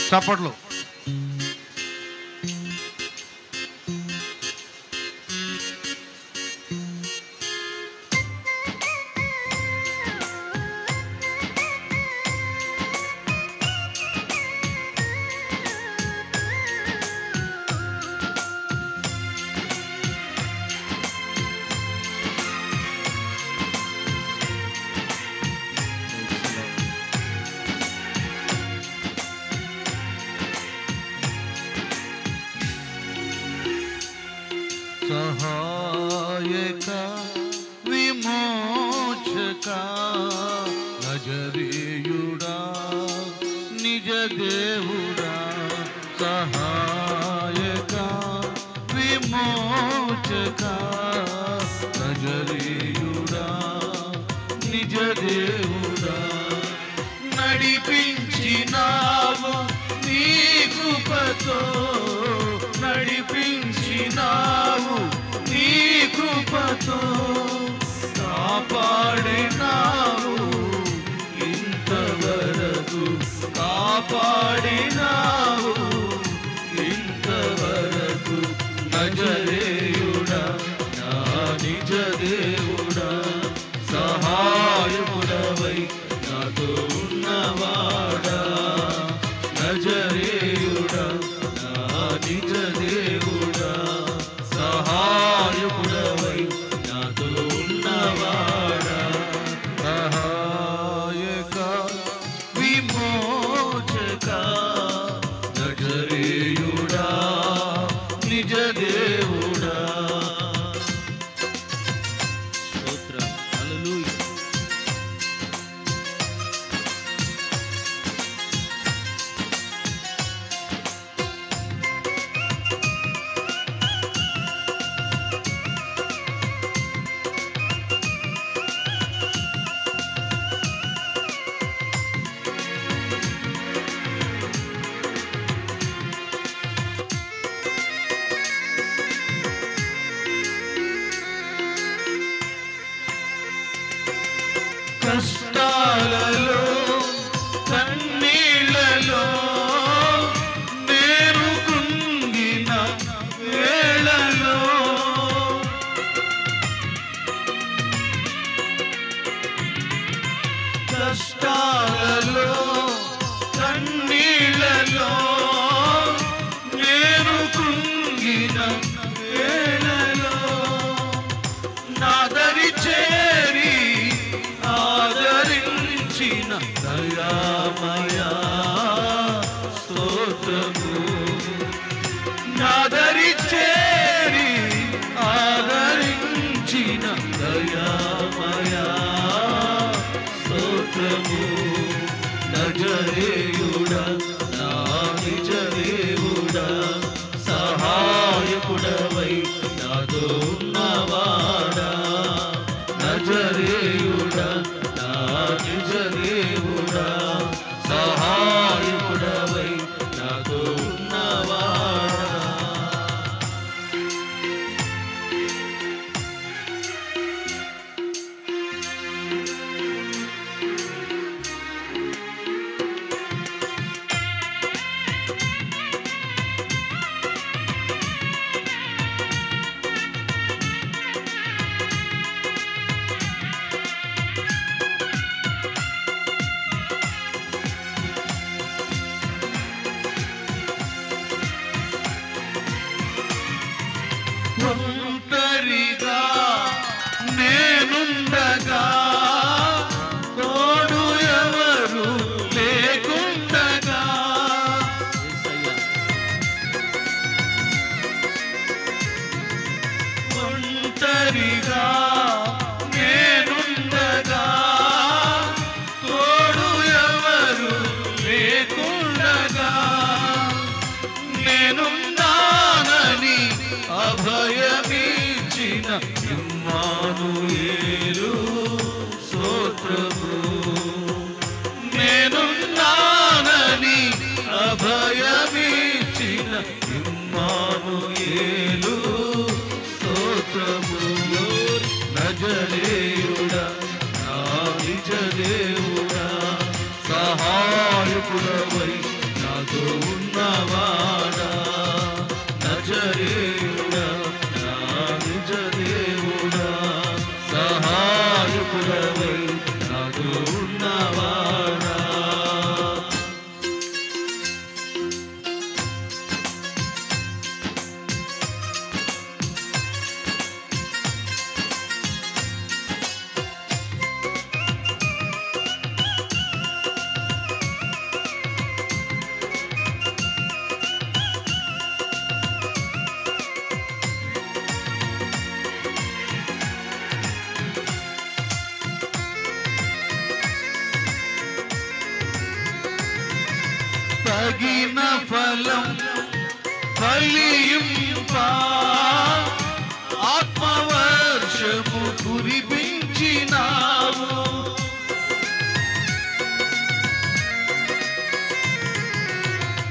చప్పట్లు. సహాయక విమోచక నజరేయుడా నిజ దేవుడా, సహాయక విమోచక నజరేయుడా నిజ దేవుడా, నడిపించినావు నీ కృపతో, నడిపించినావు నీ కృపతో, కాపాడినావు ఇంతవరకు, కాపాడినావు ఇంతవరకు. నజరేయుడా నా నిజ దేవుడా, సహాయముడవై నాతో ఉన్నవాడా, నజరేయుడా నా నిజ దేవుడా, సహాయముడవై నాతో ఉన్నవాడా, సహాయక విమోచక నజరేయుడా నిజ దేవుడా. స్తోత్రం, హల్లెలూయా. కష్టాలలో కన్నీళ్ళలో నేను కృంగిన వేళలో, కష్టాలలో కన్నీళ్ళలో నేను కృంగిన వేళలో, నాదరి చేరి ఆదరించిన దయామయా స్తోత్రము, నాదరి చేరి ఆదరించిన దయామయా స్తోత్రము. నజరేయుడా నా నిజ దేవుడా, సహాయకుడవై నాతో ఉన్నవాడా, నజరేయుడా నా నిజ దేవుడా, సహాయకుడవై నాతో ఉన్నవాడా. ఒంటరిగా నేనుండగా తోడు ఎవరు లేకుండగా, ఒంటరిగా నేనుండగా తోడు ఎవరు లేకుండగా, నేనున్నానని అభయమిచ్చిన ఇమ్మానుయేలు స్తోత్రము, నేనున్నానని అభయమిచ్చిన ఇమ్మానుయేలు స్తోత్రము. నజరేయుడా నా నిజ దేవుడా, సహాయకుడవై నాతో నాతో ఉన్నవాడా, నజరేయుడా, నా నిజ దేవుడా, సహాయకుడవై నాతో ఉన్నవాడా. తగిన ఫలం ఫలింపా ఆత్మవర్షము కురిపించినావు.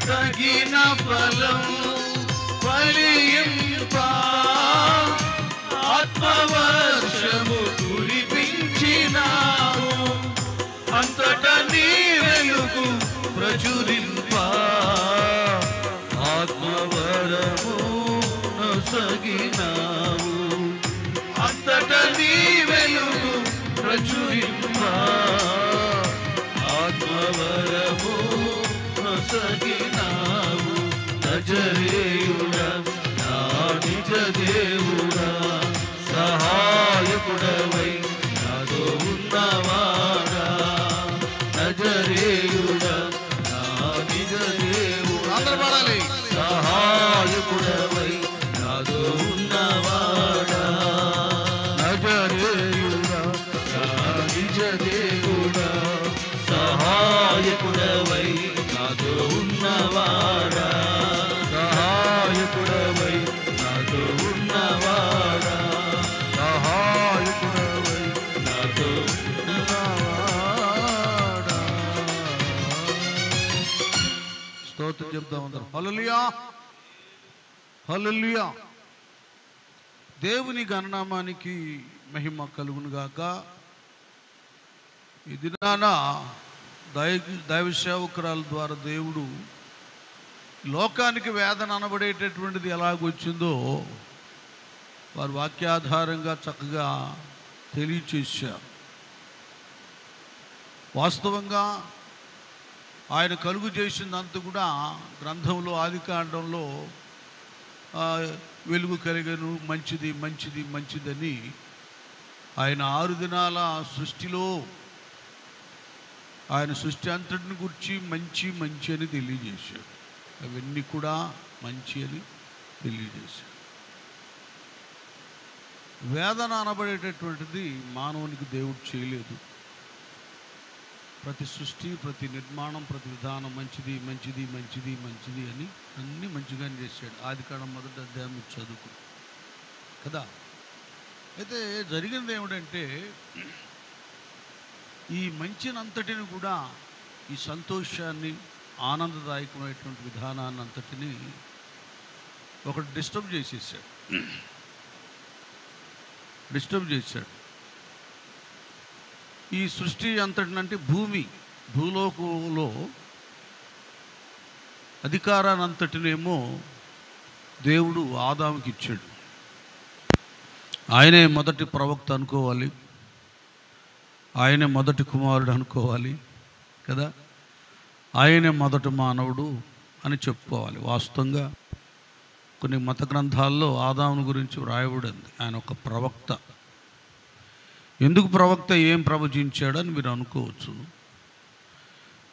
తగిన ఫలం ఫలింపా ఆత్మవర్షము కురిపించినావు. అంతటా నీ వెలుగు ప్రచురింపా ఆత్మవరము నొసగినావు. అంతట నీ వెలుగు ప్రచురింపా ఆత్మవరము నొసగినావు. నజరేయుడా, నా నిజ దేవుడా, సహాయకుడవై నాతో ఉన్నవాడా, నజరేయుడా, సహాయకుడవై నాతో ఉన్నవాడా, నజరేయుడా, నా నిజ దేవుడా, సహాయకుడవై నాతో ఉన్నవాడా, సహాయకుడవై నాతో ఉన్నవాడా, సహాయకుడవై నాతో ఉన్నవాడా. స్తోత్రం చెప్తాం అందరం. హల్లెలూయా, హల్లెలూయా. దేవుని గణనామానికి మహిమ కలుగును గాక. ఈ దినాన దైవ సేవకురాల ద్వారా దేవుడు లోకానికి వేదన అనబడేటటువంటిది ఎలాగొచ్చిందో వారి వాక్యాధారంగా చక్కగా తెలియచేశారు. వాస్తవంగా ఆయన కలుగు చేసిందంతా కూడా గ్రంథంలో ఆదికాండంలో వెలుగు కలిగను, మంచిది మంచిది మంచిదని ఆయన 6 దినాల సృష్టిలో ఆయన సృష్టి అంతటిని గురించి మంచి మంచి అని తెలియజేశాడు. అవన్నీ కూడా మంచి అని తెలియజేశాడు. వేదన అనబడేటటువంటిది మానవునికి దేవుడు చేయలేదు. ప్రతి సృష్టి, ప్రతి నిర్మాణం, ప్రతి విధానం మంచిది మంచిది మంచిది మంచిది అని అన్నీ మంచిగానే చేశాడు. ఆదికాండం 1వ అధ్యాయం చదువుకు కదా. అయితే జరిగింది ఏమిటంటే, ఈ మంచినంతటిని కూడా, ఈ సంతోషాన్ని, ఆనందదాయకమైనటువంటి విధానాన్ని అంతటిని ఒకటి డిస్టర్బ్ చేశాడు. ఈ సృష్టి అంతటినంటే భూలోకంలో అధికారాన్ని అంతటినేమో దేవుడు ఆదాముకి ఇచ్చాడు. ఆయనే మొదటి ప్రవక్త అనుకోవాలి, ఆయనే మొదటి కుమారుడు అనుకోవాలి కదా, ఆయనే మొదటి మానవుడు అని చెప్పుకోవాలి. వాస్తవంగా కొన్ని మత గ్రంథాల్లో ఆదాముని గురించి వ్రాయబడింది, ఆయన ఒక ప్రవక్త. ఎందుకు ప్రవక్త, ఏం ప్రవచించాడని మీరు అనుకోవచ్చు.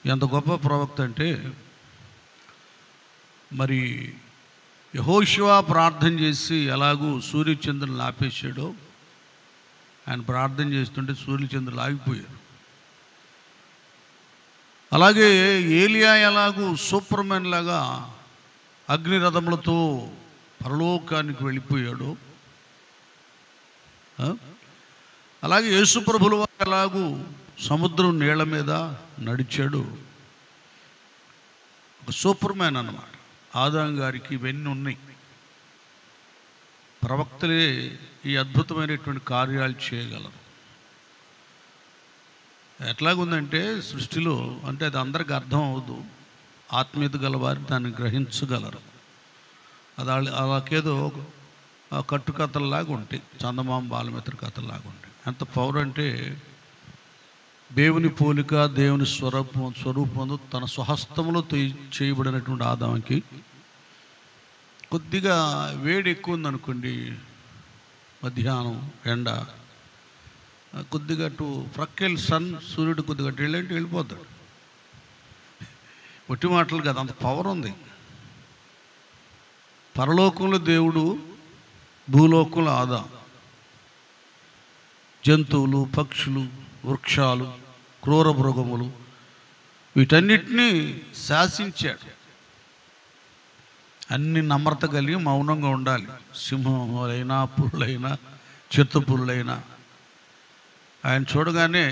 ఎంత గొప్ప ప్రవక్త అంటే, మరి యెహోషువ ప్రార్థన చేసి ఎలాగూ సూర్యచంద్రులను ఆపేశాడో, ఆయన ప్రార్థన చేస్తుంటే సూర్యచంద్రులు ఆగిపోయారు. అలాగే ఏలియా ఎలాగూ సూపర్మెన్ లాగా అగ్నిరథములతో పరలోకానికి వెళ్ళిపోయాడు, అలాగే యేసుప్రభుల వారు ఎలాగూ సముద్రం నీళ్ల మీద నడిచాడు. ఒక సూపర్మ్యాన్ అన్నమాట. ఆదాం గారికి ఇవన్నీ ఉన్నాయి. ప్రవక్తలే ఈ అద్భుతమైనటువంటి కార్యాలు చేయగలరు. ఎట్లాగుందంటే సృష్టిలో, అంటే అది అందరికి అర్థం అవ్వదు, ఆత్మీయత గలవారు దాన్ని గ్రహించగలరు. అది అలాకేదో కట్టుకథల్లాగా ఉంటాయి, చందమామ బాలమిత్ర కథల్లాగా ఉంటాయి. ఎంత పవర్ అంటే దేవుని పోలిక, దేవుని స్వరూపం తన స్వహస్తములో చేయబడినటువంటి ఆదాముకి కొద్దిగా వేడి ఎక్కువ ఉందనుకోండి, మధ్యాహ్నం ఎండ కొద్దిగా ప్రక్కెళ్ళి సూర్యుడు కొద్దిగా వెళ్ళంటే వెళ్ళిపోతాడు. ఒట్టి మాటలు కదా, అంత పవర్ ఉంది. పరలోకంలో దేవుడు, భూలోకంలో ఆదాం. జంతువులు, పక్షులు, వృక్షాలు, క్రూర మృగములు వీటన్నిటినీ శాసించాడు. అన్ని నమ్రత కలిగి మౌనంగా ఉండాలి. సింహములైనా, పురులైనా, చిత్తపురులైనా ఆయన చూడగానే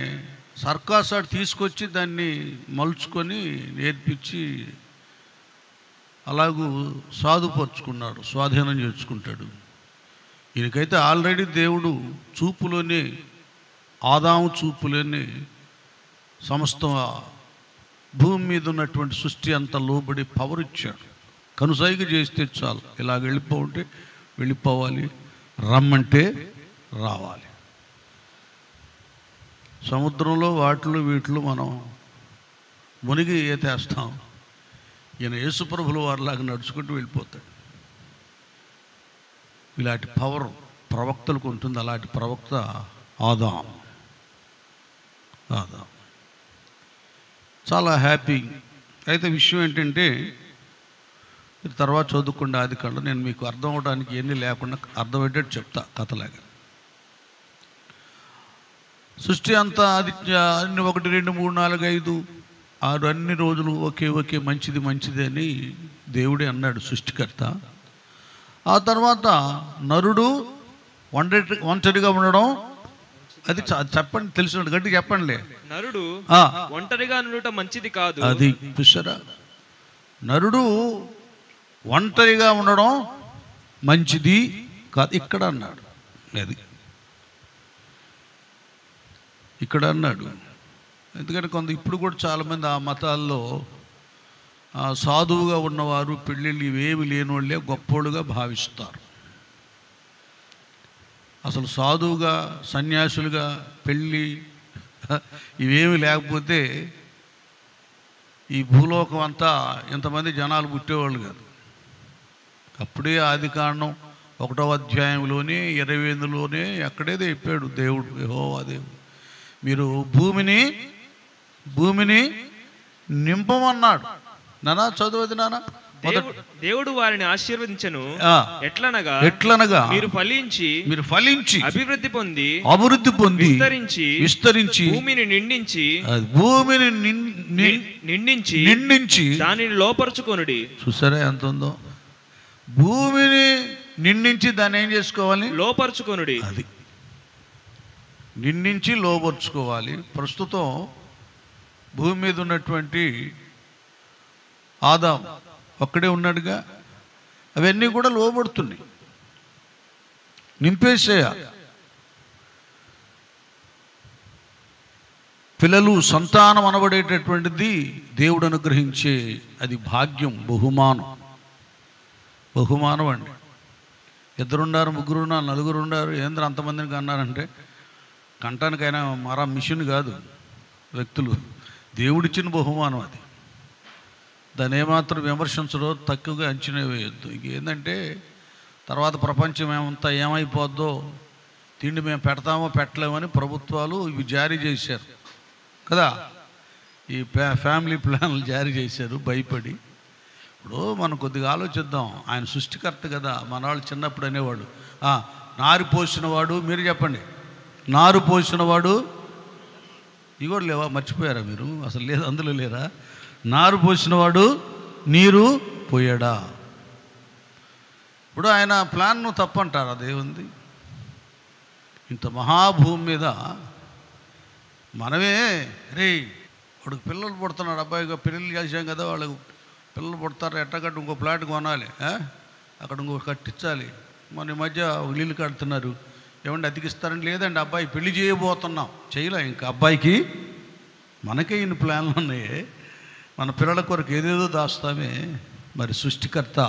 సర్కాసాడు తీసుకొచ్చి దాన్ని మలుచుకొని నేర్పించి అలాగూ సాధుపరుచుకున్నాడు, స్వాధీనం చేసుకుంటాడు. ఈయనకైతే ఆల్రెడీ దేవుడు చూపులోనే, ఆదాము చూపులోనే సమస్త భూమి మీద ఉన్నటువంటి సృష్టి అంతా లోబడి పవర్ ఇచ్చాడు. కనుసైగ చేస్తే చాలు, ఇలాగ వెళ్ళిపోతే వెళ్ళిపోవాలి, రమ్మంటే రావాలి. సముద్రంలో వాటిలో వీటిలో మనం మునిగి ఈతేస్తాం, ఈయన యేసుప్రభుల వారిలాగా నడుచుకుంటూ వెళ్ళిపోతాడు. ఇలాంటి పవర్ ప్రవక్తలకు ఉంటుంది. అలాంటి ప్రవక్త ఆదాం. చాలా హ్యాపీ. అయితే విషయం ఏంటంటే, తర్వాత చదువుకుండా అది కాదు, నేను మీకు అర్థం అవడానికి ఎన్ని లేకుండా అర్థమయ్యేటట్టు చెప్తా కథలాగా. సృష్టి అంతా అది అన్ని 1, 2, 3, 4, 5, 6 అన్ని రోజులు ఓకే మంచిది అని దేవుడే అన్నాడు సృష్టికర్త. ఆ తర్వాత నరుడు ఒంటరిగా ఉండడం, అది చెప్పండి, తెలిసినట్టు గట్టి చెప్పండి. నరుడు ఒంటరిగా ఉండటం మంచిది కాదు. అది చూసారా, నరుడు ఒంటరిగా ఉండడం మంచిది కాదు ఇక్కడ అన్నాడు. అది ఇక్కడ అన్నాడు. ఎందుకంటే ఇప్పుడు కూడా చాలామంది ఆ మతాల్లో సాధువుగా ఉన్నవారు పెళ్ళిళ్ళు ఇవేమి లేని వాళ్ళే గొప్పోళ్ళుగా భావిస్తారు. అసలు సాధువుగా, సన్యాసులుగా పెళ్ళి ఇవేమి లేకపోతే ఈ భూలోకం అంతా ఇంతమంది జనాలు పుట్టేవాళ్ళు కాదు. అప్పుడే ఆదికాండం 1వ అధ్యాయంలోనే 28లోనే ఎక్కడే చెప్పాడు దేవుడు, యెహోవా దేవుడు, మీరు భూమిని నింపమన్నాడు. నానా చదువుది నానా. దేవుడు వారిని ఆశీర్వదించెను, ఎట్లనగా మీరు ఫలించి అభివృద్ధి పొంది విస్తరించి భూమిని నిండించి దానిని లోపరుచుకొనుడి. చూసారా ఎంత ఉందో. భూమిని నిండించి దాన్ని ఏం చేసుకోవాలి? లోపరుచుకొనుడి. అది నిండించి లోపరుచుకోవాలి. ప్రస్తుతం భూమి మీద ఉన్నటువంటి ఆదాం ఒక్కడే ఉన్నాడుగా, అవన్నీ కూడా లోబడుతున్నాయి, నింపేసేయాలి. పిల్లలు, సంతానం అనబడేటటువంటిది దేవుడు అనుగ్రహించే అది భాగ్యం, బహుమానం అండి. 2 ఉన్నారు, 3 ఉన్నారు, 4 ఉన్నారు, ఏంద్ర అంతమందిని అన్నారంటే కంటానికైనా మరా మిషన్ కాదు, వ్యక్తులు దేవుడిచ్చిన బహుమానం. అది దాన్ని ఏమాత్రం విమర్శించడో, తక్కువగా అంచనా వేయొద్దు. ఇంకేంటంటే తర్వాత ప్రపంచం ఏమైపోద్దో, తిండి మేము పెడతామో పెట్టలేమని ప్రభుత్వాలు ఇవి జారీ చేశారు కదా, ఈ ఫ్యామిలీ ప్లాన్లు జారీ చేశారు భయపడి. ఇప్పుడు మనం కొద్దిగా ఆలోచిద్దాం. ఆయన సృష్టికర్త కదా. మన వాళ్ళు చిన్నప్పుడు అనేవాడు, నారు పోసినవాడు, మీరు చెప్పండి, నారు పోసినవాడు, ఇవి కూడా లేవా? మర్చిపోయారా మీరు? అసలు లేదు, అందులో లేరా? నారు పోసినవాడు నీరు పోయాడా? ఇప్పుడు ఆయన ప్లాన్ తప్పంటారా దేవుంది? ఇంత మహాభూమి మీద మనమే వాడికి పిల్లలు పుడుతున్నాడు, అబ్బాయిగా పెళ్ళిళ్ళు చేసాం కదా, వాళ్ళకు పిల్లలు పుడతారు, ఎట్టగట్టు ఇంకో ప్లాట్ కొనాలి, అక్కడ ఇంకో కట్టించాలి. మన మధ్య ఇల్లు కడుతున్నారు, ఏమంటే అతికిస్తారని, లేదండి అబ్బాయి పెళ్లి చేయబోతున్నాం, చేయలే ఇంకా అబ్బాయికి. మనకే ఇన్ని ప్లాన్లు ఉన్నాయి, మన పిల్లల కొరకు ఏదేదో దాస్తామే, మరి సృష్టికర్త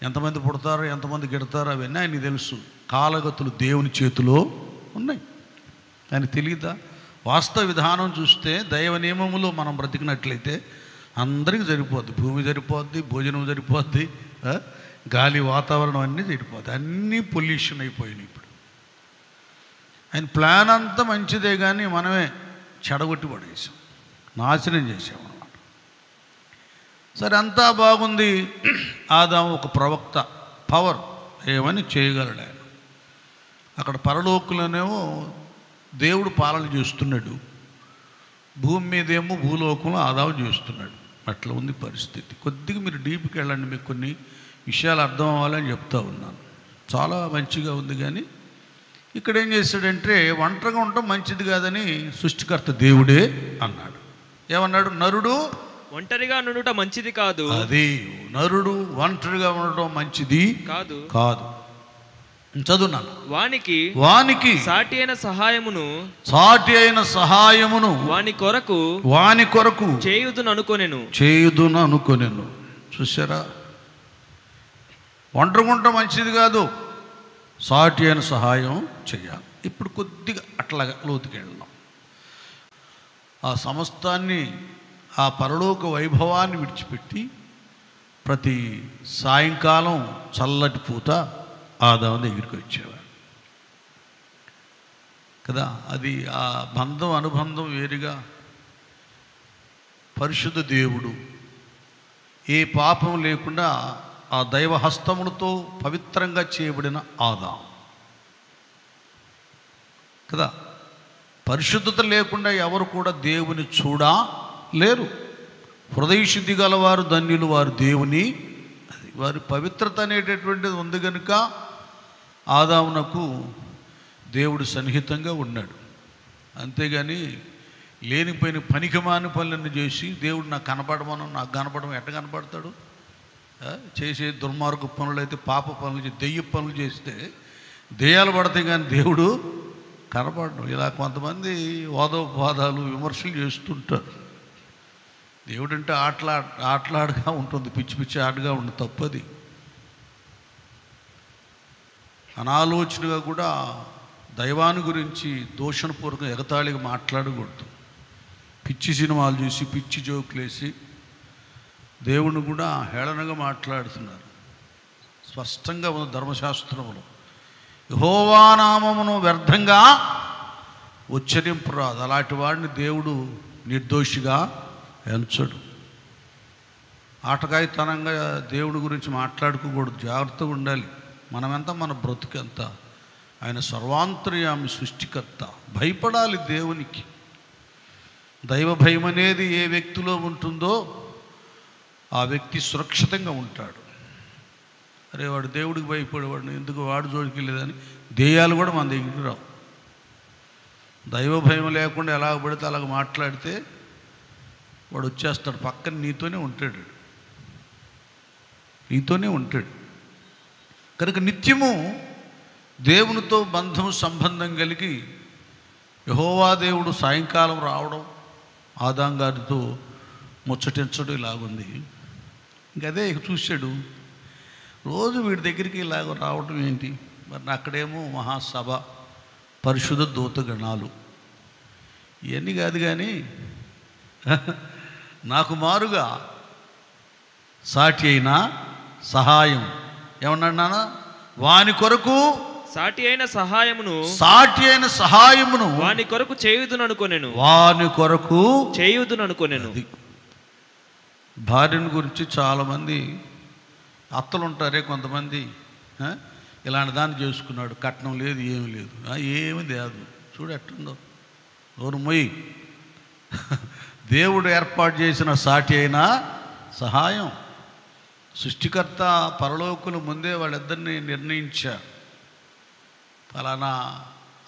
ఎంతమంది పుడతారో ఎంతమంది గిడతారో అవన్నీ ఆయనకి తెలుసు. కాలగతులు దేవుని చేతిలో ఉన్నాయి, ఆయనకు తెలియదా? వాస్తవ విధానం చూస్తే దైవ నియమములో మనం బ్రతికినట్లయితే అందరికీ సరిపోద్ది. భూమి సరిపోద్ది, భోజనం సరిపోద్ది, గాలి వాతావరణం అన్నీ సరిపోద్ది. అన్నీ పొల్యూషన్ అయిపోయినాయి ఇప్పుడు. ఆయన ప్లాన్ అంతా మంచిదే, కానీ మనమే చెడగొట్టి పడేసాం, నాశనం చేసాం అన్నమాట. సరే, అంతా బాగుంది. ఆదాము ఒక ప్రవక్త, పవర్ ఏమని చేయగలడు ఆయన. అక్కడ పరలోకంలోనేమో దేవుడు పాలన చేస్తున్నాడు, భూమి మీదేమో భూలోకంలో ఆదాము చేస్తున్నాడు. అట్లా ఉంది పరిస్థితి. కొద్దిగా మీరు డీప్కి వెళ్ళండి, మీకు కొన్ని విషయాలు అర్థం అవ్వాలని చెప్తా ఉన్నాను. చాలా మంచిగా ఉంది. కానీ ఇక్కడ ఏం చేశాడంటే, ఒంటరిగా ఉండటం మంచిది కాదని సృష్టికర్త దేవుడే అన్నాడు. ఏమన్నాడు? నరుడు ఒంటరిగా నుండుట మంచిది కాదు. అది నరుడు ఒంటరిగా ఉండటం మంచిది కాదు కాదు. చదువున్నాను. వానికి సాటి అయిన సహాయమును వాని కొరకు చేయుదును అనుకొనెను. చూసారా, ఒంటరిగుంట మంచిది కాదు, సాటి అయిన సహాయం చేయాలి. ఇప్పుడు కొద్దిగా అట్లాగా లోతుకి వెళ్దాం. ఆ సమస్తాన్ని, ఆ పరలోక వైభవాన్ని విడిచిపెట్టి ప్రతి సాయంకాలం చల్లటి పూత ఆదాము దగ్గరికి వచ్చేవాడు కదా. అది ఆ బంధం, అనుబంధం వేరుగా. పరిశుద్ధ దేవుడు, ఏ పాపం లేకుండా ఆ దైవ హస్తములతో పవిత్రంగా చేయబడిన ఆదాము కదా. పరిశుద్ధత లేకుండా ఎవరు కూడా దేవుని చూడలేరు. హృదయ శుద్ధి గలవారు ధన్యులు, వారు దేవుని, వారి పవిత్రత అనేటటువంటిది ఉంది కనుక ఆదామునకు దేవుడు సన్నిహితంగా ఉన్నాడు. అంతేగాని లేనిపోయిన పనికిమాని పనులను చేసి దేవుడు నాకు కనపడడం ఎట్ట కనపడతాడు? చేసే దుర్మార్గ పనులు అయితే, పాప పనులు, దెయ్య పనులు చేస్తే దెయ్యాలు పడతాయి, కానీ దేవుడు కనపడడం. ఇలా కొంతమంది వాదోపవాదాలు, విమర్శలు చేస్తుంటారు. దేవుడు అంటే ఆటలాడగా ఉంటుంది, పిచ్చి పిచ్చి ఆటగా ఉంటుంది. తప్పది. అనాలోచనగా కూడా దైవాన్ని గురించి దూషణపూర్వకంగా ఎగతాళిగా మాట్లాడకూడదు. పిచ్చి సినిమాలు చూసి, పిచ్చి జోకులేసి దేవుణ్ణి కూడా హేళనగా మాట్లాడుతున్నారు. స్పష్టంగా ఉంది ధర్మశాస్త్రములో, యెహోవా నామమును వ్యర్థంగా ఉచ్చరింపరాదు. అలాంటి వాడిని దేవుడు నిర్దోషిగా ఎంచడు. ఆటకాయితనంగా దేవుడి గురించి మాట్లాడుకోకూడదు, జాగ్రత్తగా ఉండాలి. మనమెంత, మన బ్రతుకెంత. ఆయన సర్వాంతర్యామి, సృష్టికర్త. భయపడాలి దేవునికి. దైవ భయం అనేది ఏ వ్యక్తిలో ఉంటుందో ఆ వ్యక్తి సురక్షితంగా ఉంటాడు. అరే వాడు దేవుడికి భయపడేవాడు, ఎందుకు వాడు జోడికి వెళ్ళేదని దెయ్యాలు కూడా మన దగ్గరికి రావు. దైవ భయం లేకుండా ఎలాగ పడితే అలాగ మాట్లాడితే వాడు వచ్చేస్తాడు, పక్కన నీతోనే ఉంటాడు. కనుక నిత్యము దేవునితో బంధం, సంబంధం కలిగి యెహోవా దేవుడు సాయంకాలం రావడం, ఆదాం గారితో ముచ్చటించడం ఇలాగుంది. ఇంకదే చూశాడు. రోజు వీడి దగ్గరికి ఇలాగ రావడం ఏంటి? మరి అక్కడేమో మహాసభ, పరిశుద్ధ దూతగణాలు, ఇవన్నీ కాదు. కానీ నాకు మారుగా సాటి అయిన సహాయం, ఏమన్నాడు? వాని కొరకు సాటి అయిన సహాయమును వాని కొరకు చేయుదును అనుకొనెను. భార్యను గురించి చాలామంది అత్తలు ఉంటారే, కొంతమంది ఇలాంటి దాన్ని చేసుకున్నాడు, కట్నం లేదు, ఏమి లేదు, ఏమి లేదు, చూడు ఎట్టుందో, నోరు మొయ్యి. దేవుడు ఏర్పాటు చేసిన సాటి అయిన సహాయం. సృష్టికర్త పరలోకులు ముందే వాళ్ళిద్దరిని నిర్ణయించారు. ఫలానా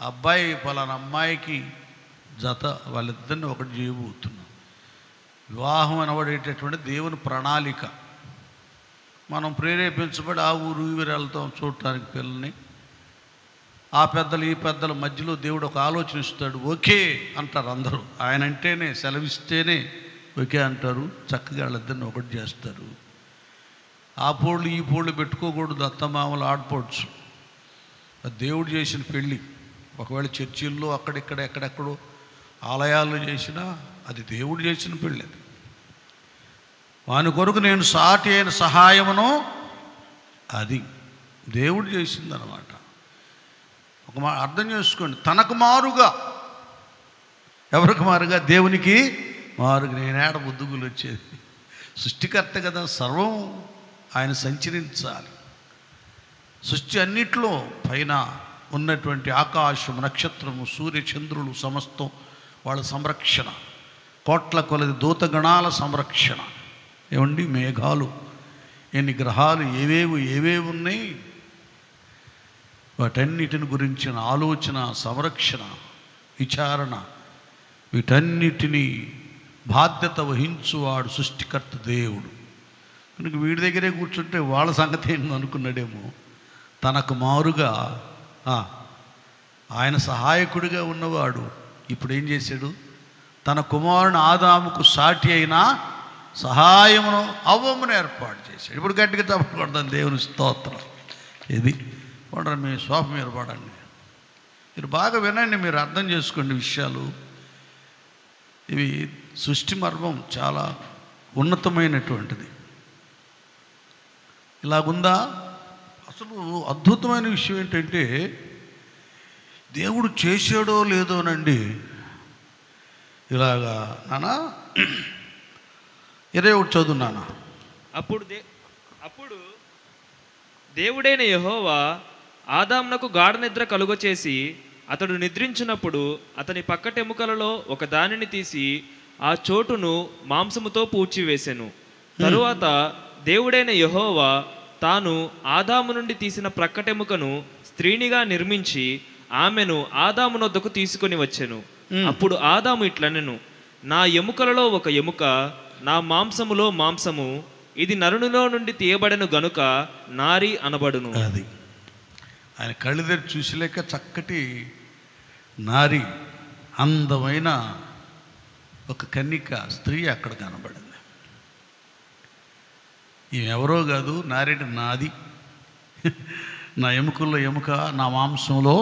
అబ్బాయి ఫలానా అమ్మాయికి జత, వాళ్ళిద్దరిని ఒకటి చేయబోతున్నాం. వివాహం అనబడేటటువంటి దేవుని ప్రణాళిక. మనం ప్రేరేపించబడి ఆ ఊరు వెళ్తాం చూడటానికి పిల్లల్ని. ఆ పెద్దలు ఈ పెద్దల మధ్యలో దేవుడు ఒక ఆలోచన ఇస్తాడు. ఓకే అంటారు అందరూ. ఆయన అంటేనే, సెలవిస్తేనే ఒకే అంటారు, చక్కగా వాళ్ళిద్దరిని ఒకటి చేస్తారు. ఆ పోళ్ళు ఈ పోళ్ళు పెట్టుకోకూడదు, అత్తమామలు ఆడుకోవచ్చు. అది దేవుడు చేసిన పెళ్ళి. ఒకవేళ చర్చిల్లో అక్కడిక్కడ ఎక్కడెక్కడో ఆలయాల్లో చేసినా అది దేవుడు చేసిన పెళ్ళి. అది వాని కొరకు నేను సాటి అయిన సహాయమును, అది దేవుడు చేసిందనమాట. ఒక అర్థం చేసుకోండి, తనకు మారుగా, ఎవరికి మారుగా? దేవునికి మారుగా. నేనేడ బుద్ధుగులు వచ్చేది? సృష్టికర్త కదా, సర్వం ఆయన సంచరించాలి. సృష్టి అన్నిట్లో పైన ఉన్నటువంటి ఆకాశం, నక్షత్రము, సూర్య చంద్రులు సమస్తం వాళ్ళ సంరక్షణ, కోట్ల కొలది దూతగణాల సంరక్షణ. ఏమండి, మేఘాలు, ఎన్ని గ్రహాలు, ఏవేవి ఉన్నాయి, వాటన్నిటిని గురించిన ఆలోచన, సంరక్షణ, విచారణ, వీటన్నిటినీ బాధ్యత వహించువాడు సృష్టికర్త దేవుడు. కనుక వీడి దగ్గరే కూర్చుంటే వాళ్ళ సంగతి ఏంటి అనుకున్నాడేమో. తనకు మారుగా ఆయన సహాయకుడిగా ఉన్నవాడు ఇప్పుడు ఏం చేశాడు? తన కుమారుని ఆదాముకు సాటి అయిన సహాయమును, అవ్వమును ఏర్పాటు చేశాడు. ఇప్పుడు గట్టిగా తప్పకూడదు, దేవుని స్తోత్రం. ఇది పడరా, మీ శోభ మీరు పడండి, మీరు బాగా వినండి, మీరు అర్థం చేసుకోండి విషయాలు. ఇవి సృష్టి మర్మం చాలా ఉన్నతమైనటువంటిది. ఇలాగుందా? అసలు అద్భుతమైన విషయం ఏంటంటే, దేవుడు చేసాడో లేదోనండి. ఇలాగా నానా 21 చదువున్నానా. అప్పుడు దేవుడైన యెహోవా ఆదామునకు గాఢ నిద్ర కలుగచేసి, అతడు నిద్రించినప్పుడు అతని పక్కటెముకలలో ఒక దానిని తీసి ఆ చోటును మాంసముతో పూడ్చివేసెను. తరువాత దేవుడైన యెహోవా తాను ఆదాము నుండి తీసిన ప్రక్కటెముకను స్త్రీనిగా నిర్మించి ఆమెను ఆదాము నొద్దకు తీసుకొని వచ్చెను. అప్పుడు ఆదాము ఇట్లనెను, నా ఎముకలలో ఒక ఎముక, నా మాంసములో మాంసము, ఇది నరునిలో నుండి తీయబడెను గనుక నారి అనబడును. అది ఆయన కళ్ళు తెరిచి చూసలేక చక్కటి నారి, అందమైన ఒక కన్నిక స్త్రీ అక్కడ కనబడింది. ఎవరో కాదు, నారేటి నాది, నా ఎముకల్లో ఎముక, నా మాంసంలో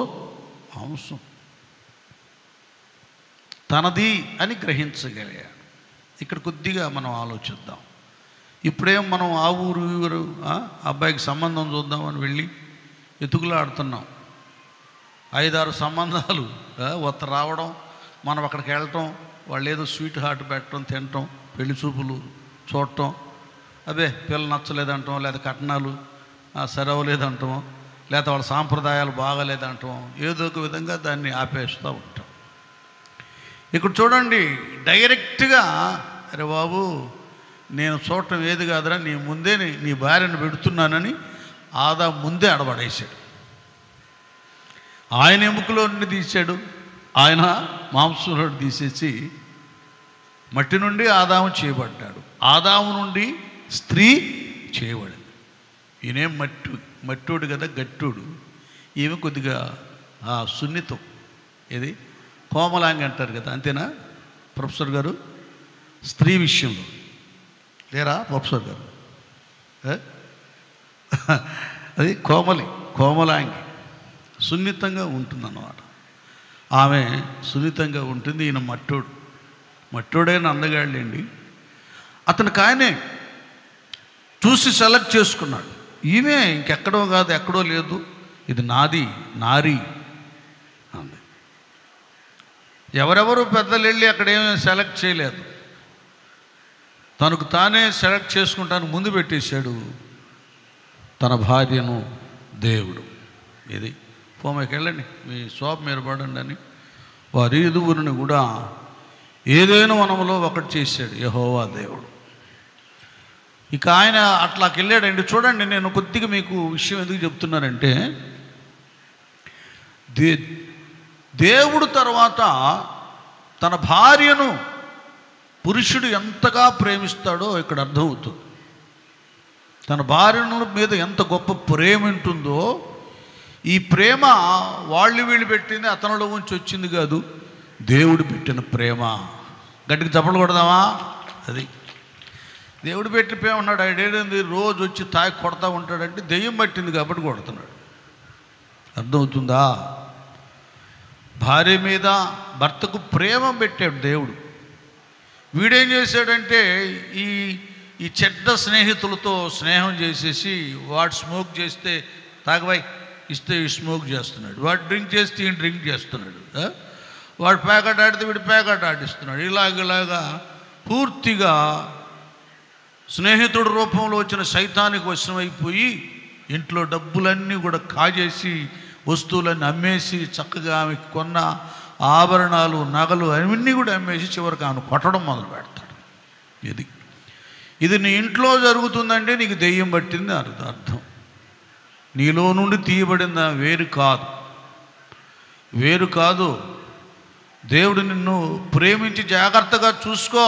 మాంసం, తనది అని గ్రహించగలిగాడు. ఇక్కడ కొద్దిగా మనం ఆలోచిద్దాం. ఇప్పుడేం మనం ఆ ఊరు ఊరు అబ్బాయికి సంబంధం చూద్దామని వెళ్ళి ఎతుకులాడుతున్నాం. 5-6 సంబంధాలు రావడం, మనం అక్కడికి వెళ్ళటం, వాళ్ళు ఏదో స్వీట్ హార్ట్ పెట్టడం, తినటం, పెళ్లి చూపులు చూడటం, అదే పిల్లలు నచ్చలేదంటాం, లేదా కట్నాలు సరవలేదంటాం, లేదా వాళ్ళ సాంప్రదాయాలు బాగాలేదంటాం, ఏదో ఒక విధంగా దాన్ని ఆపేస్తూ ఉంటాం. ఇక్కడ చూడండి, డైరెక్ట్గా అరే బాబు నేను చూడటం ఏది కాదురా, నీ ముందే నీ భార్యను పెడుతున్నానని ఆదాము ముందే అడబడేశాడు. ఆయన ఎముకలో నుండి తీశాడు, ఆయన మాంసంలో తీసేసి మట్టి నుండి ఆదాము చేయబడ్డాడు, ఆదాము నుండి స్త్రీ చేయబడింది. ఈయనేం మట్టోడు కదా, గట్టోడు. ఈమె కొద్దిగా సున్నితం, ఏది కోమలాంగి అంటారు కదా, అంతేనా ప్రొఫెసర్ గారు? స్త్రీ విషయంలో లేరా ప్రొఫెసర్ గారు? అది కోమలాంగి సున్నితంగా ఉంటుందన్నమాట. ఆమె సున్నితంగా ఉంటుంది. ఈయన మట్టోడైన అందగాళ్ళండి. అతనికి ఆయనే చూసి సెలెక్ట్ చేసుకున్నాడు. ఈమె ఇంకెక్కడో కాదు, ఎక్కడో లేదు, ఇది నాది, నారి అంది. ఎవరెవరు పెద్దలు వెళ్ళి అక్కడేమీ సెలెక్ట్ చేయలేదు, తనకు తానే సెలెక్ట్ చేసుకుంటానికి ముందు పెట్టేశాడు తన భార్యను దేవుడు. ఇది పోమకి వెళ్ళండి, మీ శోభ మీరు పడండి అని వారి ఇరువురిని కూడా ఏదైనా వనములో ఒకటి చేశాడు యెహోవా దేవుడు. ఇక ఆయన అట్లాకి వెళ్ళాడండి. చూడండి, నేను కొద్దిగా మీకు విషయం ఎందుకు చెప్తున్నానంటే, దేవుడు తర్వాత తన భార్యను పురుషుడు ఎంతగా ప్రేమిస్తాడో ఇక్కడ అర్థమవుతుంది. తన భార్యను మీద ఎంత గొప్ప ప్రేమ ఉంటుందో, ఈ ప్రేమ వాళ్ళు వీళ్ళు పెట్టింది, అతనిలో ఉంచి వచ్చింది కాదు, దేవుడు పెట్టిన ప్రేమ. గట్టిగా చప్పట్లు కొడదామా? అది దేవుడు పెట్టిపోయి ఉన్నాడు. ఆయనేంది రోజు వచ్చి తాగి కొడతా ఉంటాడంటే దెయ్యం పట్టింది కాబట్టి కొడుతున్నాడు. అర్థమవుతుందా? భార్య మీద భర్తకు ప్రేమ పెట్టాడు దేవుడు. వీడేం చేశాడంటే ఈ చెడ్డ స్నేహితులతో స్నేహం చేసేసి వాడు స్మోక్ చేస్తే తాగబాయ్ ఇస్తే స్మోక్ చేస్తున్నాడు, వాడు డ్రింక్ చేస్తే ఈయన డ్రింక్ చేస్తున్నాడు, వాడు ప్యాకెట్ ఆడితే వీడు ప్యాకెట్ ఆడిస్తున్నాడు. ఇలాగా పూర్తిగా స్నేహితుడి రూపంలో వచ్చిన సైతానికి వశమైపోయి ఇంట్లో డబ్బులన్నీ కూడా కాజేసి వస్తువులన్నీ అమ్మేసి చక్కగా ఆమెకు కొన్న ఆభరణాలు నగలు అవన్నీ కూడా అమ్మేసి చివరికి ఆమెను కొట్టడం మొదలు పెడతాడు. ఇది నీ ఇంట్లో జరుగుతుందంటే నీకు దెయ్యం పట్టింది అర్థం. నీలో నుండి తీయబడిందా వేరు కాదు. దేవుడు నిన్ను ప్రేమించి జాగ్రత్తగా చూసుకో.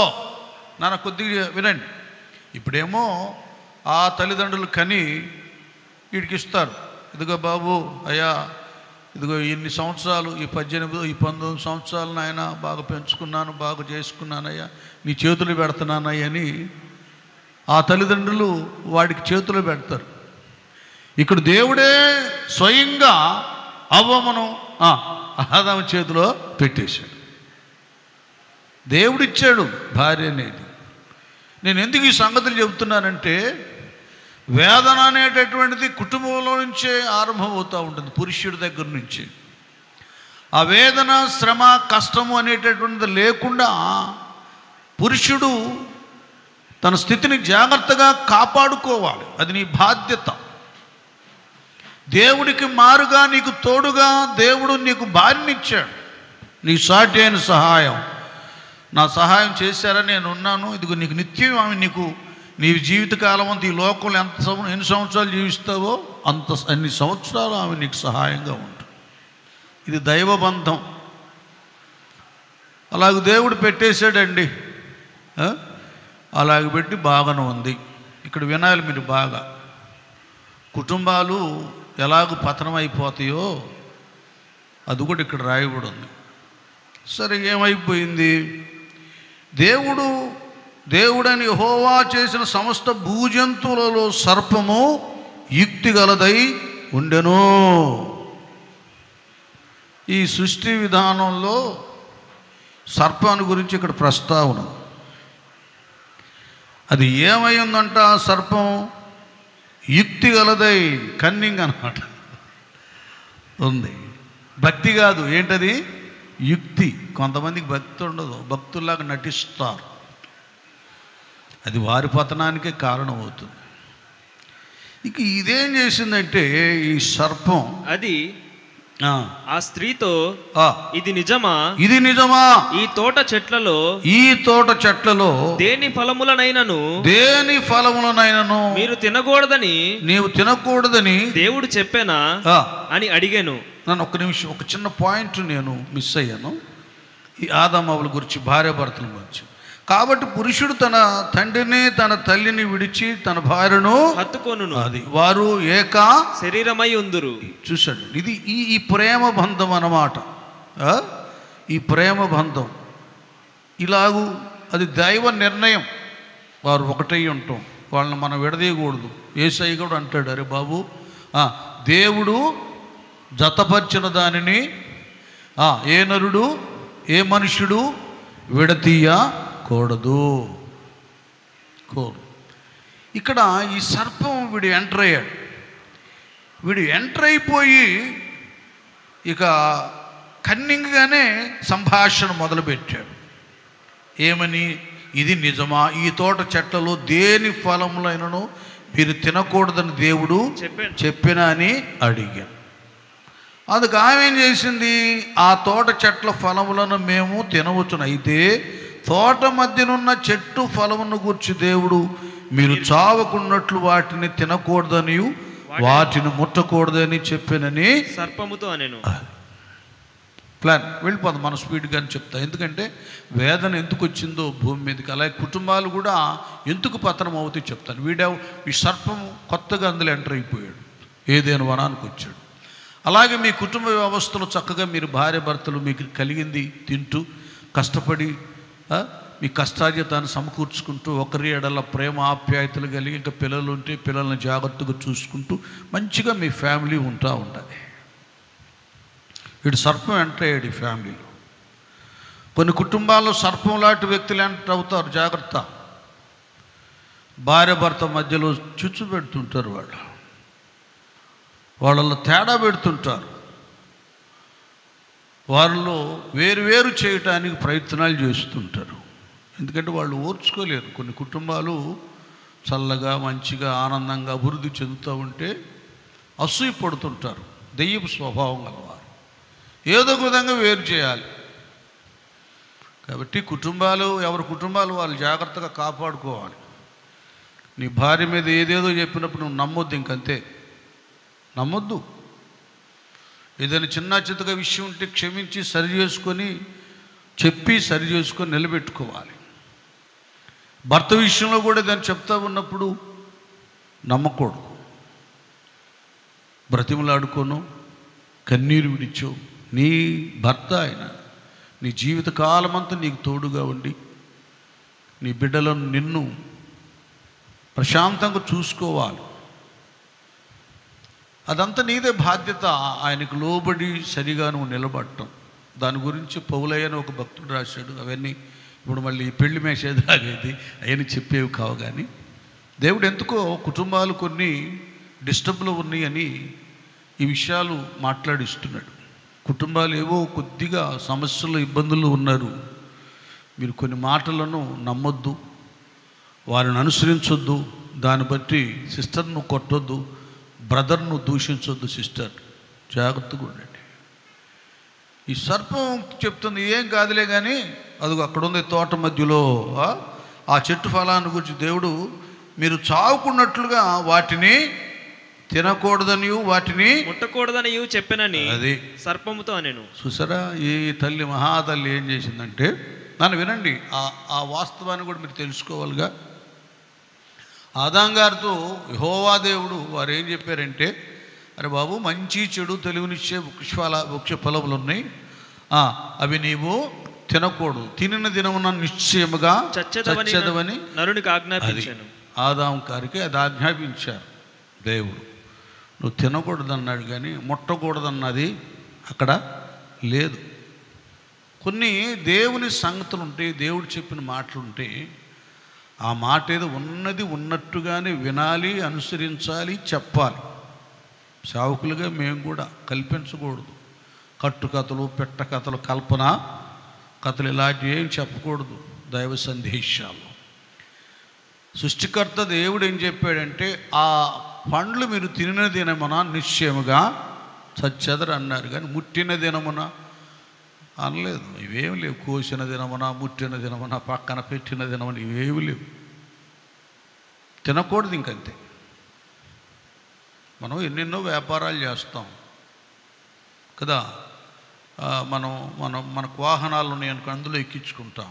నాన్న కొద్దిగా వినండి. ఇప్పుడేమో ఆ తల్లిదండ్రులు కని వీడికి ఇస్తారు, ఇదిగో బాబు అయ్యా, ఇదిగో ఇన్ని సంవత్సరాలు ఈ 18 ఈ 19 సంవత్సరాలు నాయన బాగా పెంచుకున్నాను, బాగా చేసుకున్నానయ్యా, నీ చేతులు పెడుతున్నానయ్య అని ఆ తల్లిదండ్రులు వాడికి చేతులు పెడతారు. ఇక్కడ దేవుడే స్వయంగా అవ్వమను ఆదాము చేతిలో పెట్టేశాడు. దేవుడిచ్చాడు భార్య అనేది. నేను ఎందుకు ఈ సంగతులు చెబుతున్నానంటే, వేదన అనేటటువంటిది కుటుంబంలో నుంచే ఆరంభమవుతూ ఉంటుంది, పురుషుడి దగ్గర నుంచి. ఆ వేదన, శ్రమ, కష్టము అనేటటువంటిది లేకుండా పురుషుడు తన స్థితిని జాగ్రత్తగా కాపాడుకోవాలి. అది నీ బాధ్యత. దేవుడికి మారుగా నీకు తోడుగా దేవుడు నీకు భార్యనిచ్చాడు, నీ సాటి అయిన సహాయం. నా సహాయం చేశారని నేను ఉన్నాను, ఇదిగో నీకు నిత్యం ఆమె నీకు నీ జీవితకాలం అంతా ఈ లోకంలో ఎన్ని సంవత్సరాలు జీవిస్తావో అన్ని సంవత్సరాలు ఆమె నీకు సహాయంగా ఉంటుంది. ఇది దైవబంధం. అలాగే దేవుడు పెట్టేశాడండి. అలాగ పెట్టి బాగానే ఉంది. ఇక్కడ వినాలి మీరు బాగా. కుటుంబాలు ఎలాగ పతనం అయిపోతాయో అది కూడా ఇక్కడ రాయబడి ఉంది. సరే, ఏమైపోయింది? దేవుడని యెహోవా చేసిన సమస్త భూజంతువులలో సర్పము యుక్తి గలదై ఉండెను. ఈ సృష్టి విధానంలో సర్పాన్ని గురించి ఇక్కడ ప్రస్తావన. అది ఏమై ఉందంట? సర్పం యుక్తి గలదై, కన్నింగ్ అన్నమాట ఉంది. భక్తి కాదు, ఏంటది? యుక్తి. కొంతమందికి భక్తి ఉండదు, భక్తుల్లాగా నటిస్తారు. అది వారి పతనానికే కారణమవుతుంది. ఇక ఇదేం చేసిందంటే ఈ సర్పం అది ఆ స్త్రీతో, ఇది నిజమా ఈ తోట చెట్లలో దేని ఫలములనైనను మీరు తినకూడదని దేవుడు చెప్పానా అని అడిగాను. నన్ను ఒక్క నిమిషం, ఒక చిన్న పాయింట్ నేను మిస్ అయ్యాను. ఈ ఆదామవుల గురించి, భార్యాభర్తల గురించి. కాబట్టి పురుషుడు తన తండ్రిని తన తల్లిని విడిచి తన భార్యను హత్తుకొనును, అది వారు ఏక శరీరమై ఉందురు. చూశాడు, ఇది ఈ ప్రేమ బంధం అన్నమాట. ఈ ప్రేమ బంధం ఇలాగూ అది దైవ నిర్ణయం. వారు ఒకటై ఉంటాం, వాళ్ళని మనం విడదీయకూడదు. యేసయ్య కూడా అంటాడు, అరే బాబు, దేవుడు జతపరిచిన దానిని ఏ నరుడు ఏ మనుష్యుడు విడతీయకూడదు. ఇక్కడ ఈ సర్పం వీడు ఎంటర్ అయ్యాడు. వీడు ఎంటర్ అయిపోయి ఇక కన్నింగ్గానే సంభాషణ మొదలుపెట్టాడు. ఏమని? ఇది నిజమా? ఈ తోట చెట్లలో దేని ఫలములైనను మీరు తినకూడదని దేవుడు చెప్పినా అని అడిగాను. అందుకు ఆమె ఏం చేసింది? ఆ తోట చెట్ల ఫలములను మేము తినవచ్చును, అయితే తోట మధ్యనున్న చెట్టు ఫలమును గూర్చి దేవుడు మీరు చావకున్నట్లు వాటిని తినకూడదని వాటిని ముట్టకూడదని చెప్పానని సర్పముతో అనేను. ప్లాన్ వెళ్ళిపోదు, మన స్పీడ్గా అని చెప్తా. ఎందుకంటే వేదన ఎందుకు వచ్చిందో భూమి మీదకి, అలాగే కుటుంబాలు కూడా ఎందుకు పతనం అవుతాయి చెప్తాను. ఈ సర్పము కొత్తగా అందులో ఎంటర్ అయిపోయాడు, ఏదైనా వనానికి వచ్చాడు. అలాగే మీ కుటుంబ వ్యవస్థలో చక్కగా మీరు భార్య భర్తలు మీకు కలిగింది తింటూ కష్టపడి మీ కష్టార్జితాన్ని సమకూర్చుకుంటూ ఒకరి ఎడల ప్రేమ ఆప్యాయతలు కలిగి, ఇంకా పిల్లలు ఉంటే పిల్లల్ని జాగ్రత్తగా చూసుకుంటూ మంచిగా మీ ఫ్యామిలీ ఉంటా ఉండాలి. వీడు సర్పం ఎంటర్ అయ్యాడు ఈ ఫ్యామిలీలో. కొన్ని కుటుంబాల్లో సర్పం లాంటి వ్యక్తులు ఎంటర్ అవుతారు. జాగ్రత్త. భార్య భర్త మధ్యలో చుచ్చు పెడుతుంటారు, వాళ్ళలో తేడా పెడుతుంటారు, వాళ్ళలో వేరు చేయటానికి ప్రయత్నాలు చేస్తుంటారు. ఎందుకంటే వాళ్ళు ఓర్చుకోలేరు. కొన్ని కుటుంబాలు చల్లగా మంచిగా ఆనందంగా అభివృద్ధి చెందుతూ ఉంటే అసూయ పడుతుంటారు. దెయ్యపు స్వభావం గలవారు ఏదో ఒక విధంగా వేరు చేయాలి. కాబట్టి ఎవరి కుటుంబాలు వాళ్ళు జాగ్రత్తగా కాపాడుకోవాలి. నీ భార్య మీద ఏదేదో చెప్పినప్పుడు నువ్వు నమ్మొద్దు, ఇంకంతే. నమ్మొద్దు. ఏదైనా చిన్నగా విషయం ఉంటే క్షమించి సరి చేసుకొని నిలబెట్టుకోవాలి. భర్త విషయంలో కూడా దాన్ని చెప్తా ఉన్నప్పుడు నమ్మకూడదు. బ్రతిమలాడుకోను, కన్నీరు విడిచో, నీ భర్త ఆయన నీ జీవితకాలమంతా నీకు తోడుగా ఉండి నీ బిడ్డలను నిన్ను ప్రశాంతంగా చూసుకోవాలి. అదంతా నీదే బాధ్యత. ఆయనకు లోబడి సరిగా నువ్వు నిలబడటం. దాని గురించి పౌలయ్య అని ఒక భక్తుడు రాశాడు. అవన్నీ ఇప్పుడు మళ్ళీ పెళ్లి మెసేజ్ లాగేది అవన్నీ చెప్పేవి కావు. కానీ దేవుడు ఎందుకో కుటుంబాలు కొన్ని డిస్టర్బ్లో ఉన్నాయని ఈ విషయాలు మాట్లాడిస్తున్నాడు. కుటుంబాలు ఏవో కొద్దిగా సమస్యలు ఇబ్బందులు ఉన్నారు. మీరు కొన్ని మాటలను నమ్మొద్దు, వారిని అనుసరించొద్దు. దాన్ని బట్టి సిస్టర్ను కొట్టొద్దు, బ్రదర్ను దూషించొద్దు. సిస్టర్ జాగ్రత్తగా ఉండండి. ఈ సర్పం చెప్తుంది ఏం కాదులే కానీ అదిగో అక్కడ ఉంది తోట మధ్యలో ఆ చెట్టు ఫలాన్ని గురించి దేవుడు మీరు చావుకున్నట్లుగా వాటిని తినకూడదని వాటిని ముట్టకూడదని చెప్పినని అది సర్పముతో నేను. చూసారా ఈ తల్లి మహాతల్లి ఏం చేసిందంటే, నన్ను వినండి, ఆ వాస్తవాన్ని కూడా మీరు తెలుసుకోవాలిగా. ఆదాం గారితో యెహోవా దేవుడు వారు ఏం చెప్పారంటే, అరే బాబు మంచి చెడు తెలివినిచ్చే వృక్ష ఫలములు ఉన్నాయి, అవి నీవు తినకూడదు, తినిన దినమున నిశ్చయముగా చచ్చెదవని నరునికి ఆజ్ఞాపించాను. ఆదాం గారికి అది ఆజ్ఞాపించారు దేవుడు. నువ్వు తినకూడదన్నాడు కానీ ముట్టకూడదన్నది అక్కడ లేదు. కొన్ని దేవుని సంగతులు ఉంటాయి, దేవుడు చెప్పిన మాటలు ఉంటాయి. ఆ మాట ఏదో ఉన్నది ఉన్నట్టుగానే వినాలి, అనుసరించాలి, చెప్పాలి. సేవకులుగా మేము కూడా కల్పించకూడదు. కట్టుకథలు, పెట్టకథలు, కల్పన కథలు ఇలాంటివి ఏం చెప్పకూడదు. దైవ సందేశాలు సృష్టికర్త దేవుడు ఏం చెప్పాడంటే, ఆ పండ్లు మీరు తినిన దినమున నిశ్చయముగా చచ్చెదరు అన్నారు. కానీ ముట్టిన దినమున అనలేదు. ఇవేమి లేవు. కోసిన దినమున, ముట్టిన దినమున, పక్కన పెట్టిన దినమున ఇవేమి లేవు. తినకూడదు, ఇంకంతే. మనం ఎన్నెన్నో వ్యాపారాలు చేస్తాం కదా. మనకు వాహనాలు ఉన్నాయనుకో, అందులో ఎక్కించుకుంటాం.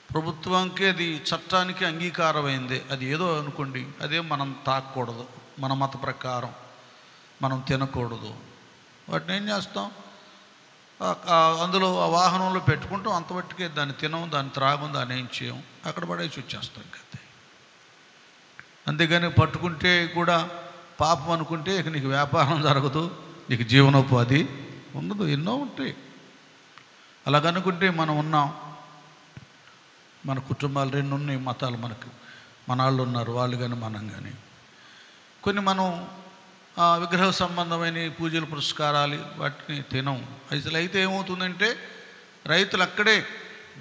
ప్రభుత్వానికి అది చట్టానికి అంగీకారమైంది. అది ఏదో అనుకోండి, అదే మనం తాకూడదు, మన మత ప్రకారం మనం తినకూడదు. వాటిని ఏం చేస్తాం, అందులో ఆ వాహనంలో పెట్టుకుంటాం. అంతవట్టుకే దాన్ని తినం, దాన్ని త్రాగం, దాన్ని ఏం చేయం, అక్కడ పడేసి వచ్చేస్తాం. ఇంకంతే. అంతేగాని పట్టుకుంటే కూడా పాపం అనుకుంటే ఇక నీకు వ్యాపారం జరగదు, నీకు జీవనోపాధి ఉండదు. ఎన్నో ఉంటాయి. అలాగనుకుంటే మనం ఉన్నాం. మన కుటుంబాలు 2 ఉన్నాయి, మతాలు మనకు. మన వాళ్ళు ఉన్నారు, వాళ్ళు కానీ మనం కానీ. కొన్ని మనం విగ్రహ సంబంధమైన పూజలు పురస్కారాలు వాటిని తినం. అసలు అయితే ఏమవుతుందంటే, రైతులు అక్కడే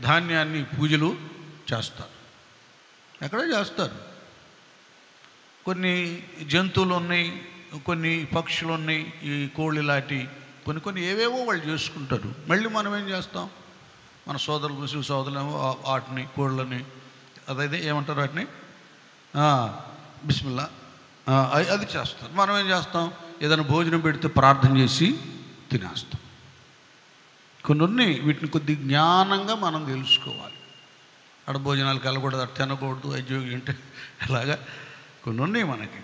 ధాన్యాన్ని పూజలు చేస్తారు, ఎక్కడే చేస్తారు. కొన్ని జంతువులు ఉన్నాయి, కొన్ని పక్షులు ఉన్నాయి, ఈ కోళ్ళు లాంటి కొన్ని ఏవేవో వాళ్ళు చేసుకుంటారు. మళ్ళీ మనం ఏం చేస్తాం, మన సోదరులు ముస్లిం సోదరులేమో వాటిని, కోళ్ళని, అదైతే ఏమంటారు వాటిని, బిస్మిల్లా అది చేస్తారు. మనం ఏం చేస్తాం, ఏదైనా భోజనం పెడితే ప్రార్థన చేసి తినేస్తాం. కొన్ని ఉన్నాయి, వీటిని కొద్ది జ్ఞానంగా మనం తెలుసుకోవాలి. అక్కడ భోజనాలకు వెళ్ళకూడదు, అక్కడ తినకూడదు, అజ్యోగి అంటే అలాగా కొన్ని ఉన్నాయి మనకి.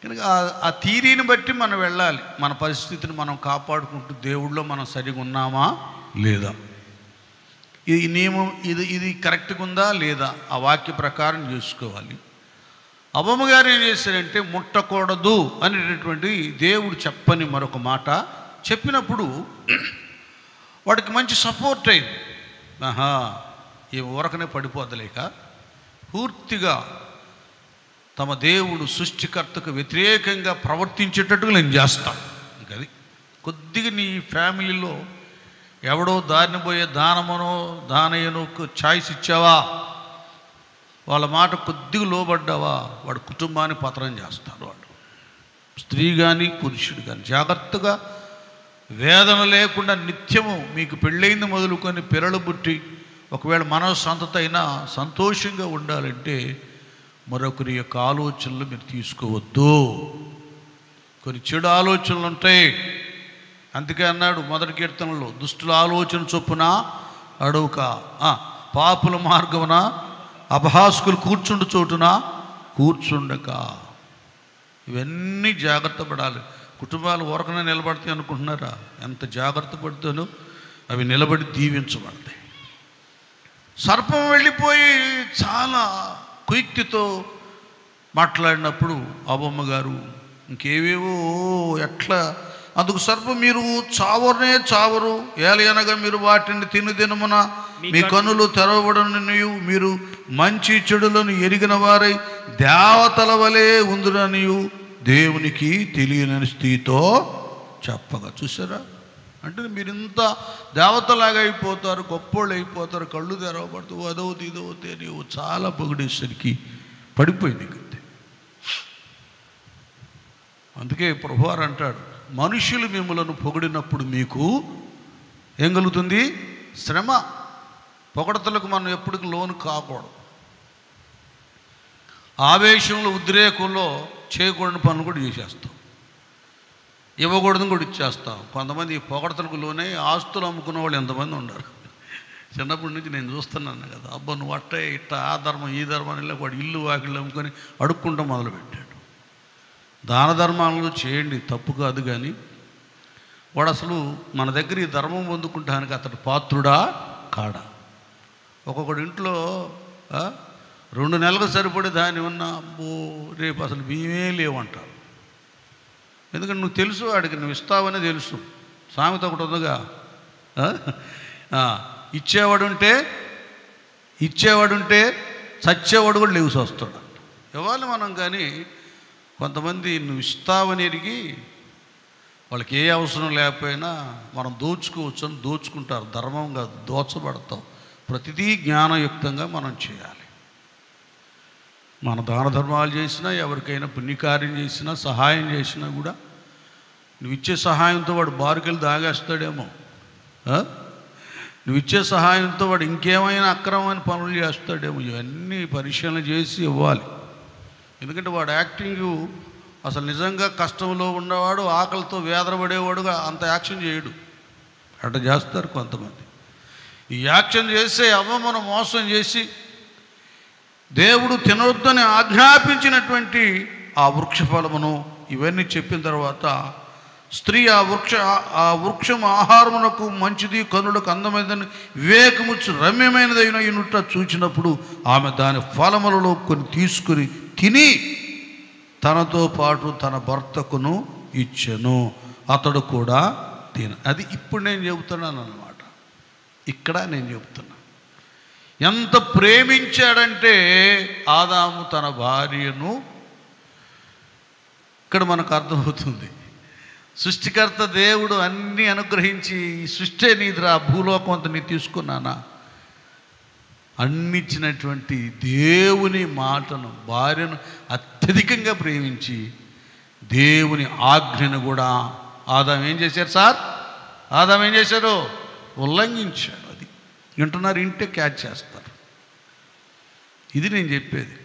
కనుక ఆ తీరిని బట్టి మనం వెళ్ళాలి. మన పరిస్థితిని మనం కాపాడుకుంటూ దేవుడిలో మనం సరిగా ఉన్నామా లేదా. ఈ నియమం ఇది కరెక్ట్గా ఉందా లేదా, ఆ వాక్య ప్రకారం చేసుకోవాలి. అవ్వమ్మ గారు ఏం చేశారంటే ముట్టకూడదు అనేటటువంటి దేవుడు చెప్పని మరొక మాట చెప్పినప్పుడు వాడికి మంచి సపోర్ట్ అయింది. ఈ ఊరకనే పడిపోదలేక పూర్తిగా తమ దేవుడు సృష్టికర్తకు వ్యతిరేకంగా ప్రవర్తించేటట్టుగా నేను చేస్తాను. ఇంకది కొద్దిగా నీ ఫ్యామిలీలో ఎవడో దారిని పోయే దానమనో దానయ్యనో ఛాయిస్ ఇచ్చావా, వాళ్ళ మాట కొద్దిగా లోబడ్డావా, వాడు కుటుంబాన్ని పతనం చేస్తాడు. వాడు స్త్రీ కానీ పురుషుడు కానీ జాగ్రత్తగా వేదన లేకుండా నిత్యము మీకు పెళ్ళైంది మొదలుకొని పిల్లలు పుట్టి ఒకవేళ మనస్సంతత అయినా సంతోషంగా ఉండాలంటే మరొకరి యొక్క ఆలోచనలు మీరు తీసుకోవద్దు. కొన్ని చెడు ఆలోచనలు ఉంటాయి. అందుకే అన్నాడు మొదటి కీర్తనలో, దుష్టుల ఆలోచన చొప్పున అడవుక, పాపుల మార్గమున అపహాస్కులు కూర్చుండు చోటున కూర్చుండక. ఇవన్నీ జాగ్రత్త పడాలి. కుటుంబాలు ఊరకనే నిలబడతాయి అనుకుంటున్నారా? ఎంత జాగ్రత్త పడితేనో అవి నిలబడి దీవించబడతాయి. సర్పం వెళ్ళిపోయి చాలా కుయుక్తితో మాట్లాడినప్పుడు అవ్వమ్మ గారు ఇంకేవేవో ఎట్లా, అందుకు సర్పం మీరు చావరనే చావరు, ఏలయనగా మీరు వాటిని తినుదినమున మీ కన్నులు తెరవబడననియు మీరు మంచి చెడులను ఎరిగిన వారై దేవతల వలె ఉందురనియు దేవునికి తెలియని స్థితితో చెప్పగా. చూసారా? అంటే మీరు ఇంత దేవతలాగా అయిపోతారు, గొప్పోళ్ళు అయిపోతారు, కళ్ళు తెరవబడుతూ అదవుతుంది ఇదవుతే నీవు చాలా పొగిడేసరికి పడిపోయింది అంతే. అందుకే ప్రభువారు అంటాడు, మనుషులు మిమ్మలను పొగిడినప్పుడు మీకు ఏం కలుగుతుంది? శ్రమ. పొగడతలకు మనం ఎప్పటికి లోను కాకూడదు. ఆవేశంలో ఉద్రేకంలో చేయకూడని పనులు కూడా చేసేస్తాం, ఇవ్వకూడదని కూడా ఇచ్చేస్తాం. కొంతమంది ఈ పొగడతలకు లోనే ఆస్తులు అమ్ముకున్న వాళ్ళు ఎంతమంది ఉన్నారు. చిన్నప్పటి నుంచి నేను చూస్తున్నాను కదా, అబ్బా నువ్వు అట్ట ఇట్ట ఆ ధర్మం ఈ ధర్మం ఇలా వాడు ఇల్లు వాకిళ్ళు అమ్ముకొని అడుక్కుంటూ మొదలుపెట్టాడు. దాన ధర్మాలను చేయండి, తప్పు కాదు. కానీ వాడు అసలు మన దగ్గర ఈ ధర్మం పొందుకుంటానికి అతడు పాత్రుడా కాడా? ఒక్కొక్కడి ఇంట్లో 2 నెలలకు సరిపడే దాని ఉన్నా అబ్బో రేపు అసలు బియ్యమే లేవంటారు. ఎందుకంటే నువ్వు తెలుసు వాడికి నువ్వు ఇస్తావనే తెలుసు. సామెత ఒకటి ఉందిగా, ఇచ్చేవాడుంటే చచ్చేవాడు కూడా లేవుసి వస్తాడు. ఇవ్వాలి మనం. కానీ కొంతమంది నువ్వు ఇస్తావని ఎరిగి వాళ్ళకి ఏ అవసరం లేకపోయినా మనం దోచుకోవచ్చు అని దోచుకుంటారు. ధర్మం కాదు, దోచబడతాం. ప్రతిదీ జ్ఞానయుక్తంగా మనం చేయాలి. మన దాన ధర్మాలు చేసినా, ఎవరికైనా పుణ్యకార్యం చేసినా, సహాయం చేసినా కూడా నువ్వు ఇచ్చే సహాయంతో వాడు బారుకెళ్ళి దాగేస్తాడేమో. నువ్వు ఇచ్చే సహాయంతో వాడు ఇంకేమైనా అక్రమమైన పనులు చేస్తాడేమో. ఇవన్నీ పరిశీలన చేసి ఇవ్వాలి. ఎందుకంటే వాడు యాక్టింగ్ అసలు నిజంగా కష్టంలో ఉన్నవాడు, ఆకలితో వేదనపడేవాడుగా అంత యాక్షన్ చేయడు. అట్లా చేస్తారు కొంతమంది. ఈ యాక్షన్ చేసే అవ్వమ్మను మోసం చేసి దేవుడు తినొద్దని ఆజ్ఞాపించినటువంటి ఆ వృక్ష ఫలమును ఇవన్నీ చెప్పిన తర్వాత స్త్రీ ఆ వృక్షం ఆహారమునకు మంచిది, కనులకు అందమైనదని వివేకముచ్చు రమ్యమైనదైనట్టు చూచినప్పుడు ఆమె దాని ఫలములలో కొన్ని తీసుకుని తిని తనతో పాటు తన భర్తకును ఇచ్చెను, అతడు కూడా అది ఇప్పుడు నేను చెబుతున్నాను అన్నమాట. ఇక్కడ నేను చెబుతున్నా ఎంత ప్రేమించాడంటే ఆదాము తన భార్యను. ఇక్కడ మనకు అర్థమవుతుంది, సృష్టికర్త దేవుడు అన్నీ అనుగ్రహించి ఈ సృష్టి నీదిరా, భూలోకం అంతా నీ తీసుకున్నానా అన్నిచ్చినటువంటి దేవుని మాటను, భార్యను అత్యధికంగా ప్రేమించి దేవుని ఆజ్ఞను కూడా ఆదాము ఏం చేశారు సార్? ఆదాము ఏం చేశారు? ఉల్లంఘించాడు. అది వింటున్నారు, ఇంటే క్యాచ్ చేస్తారు. ఇది నేను చెప్పేది.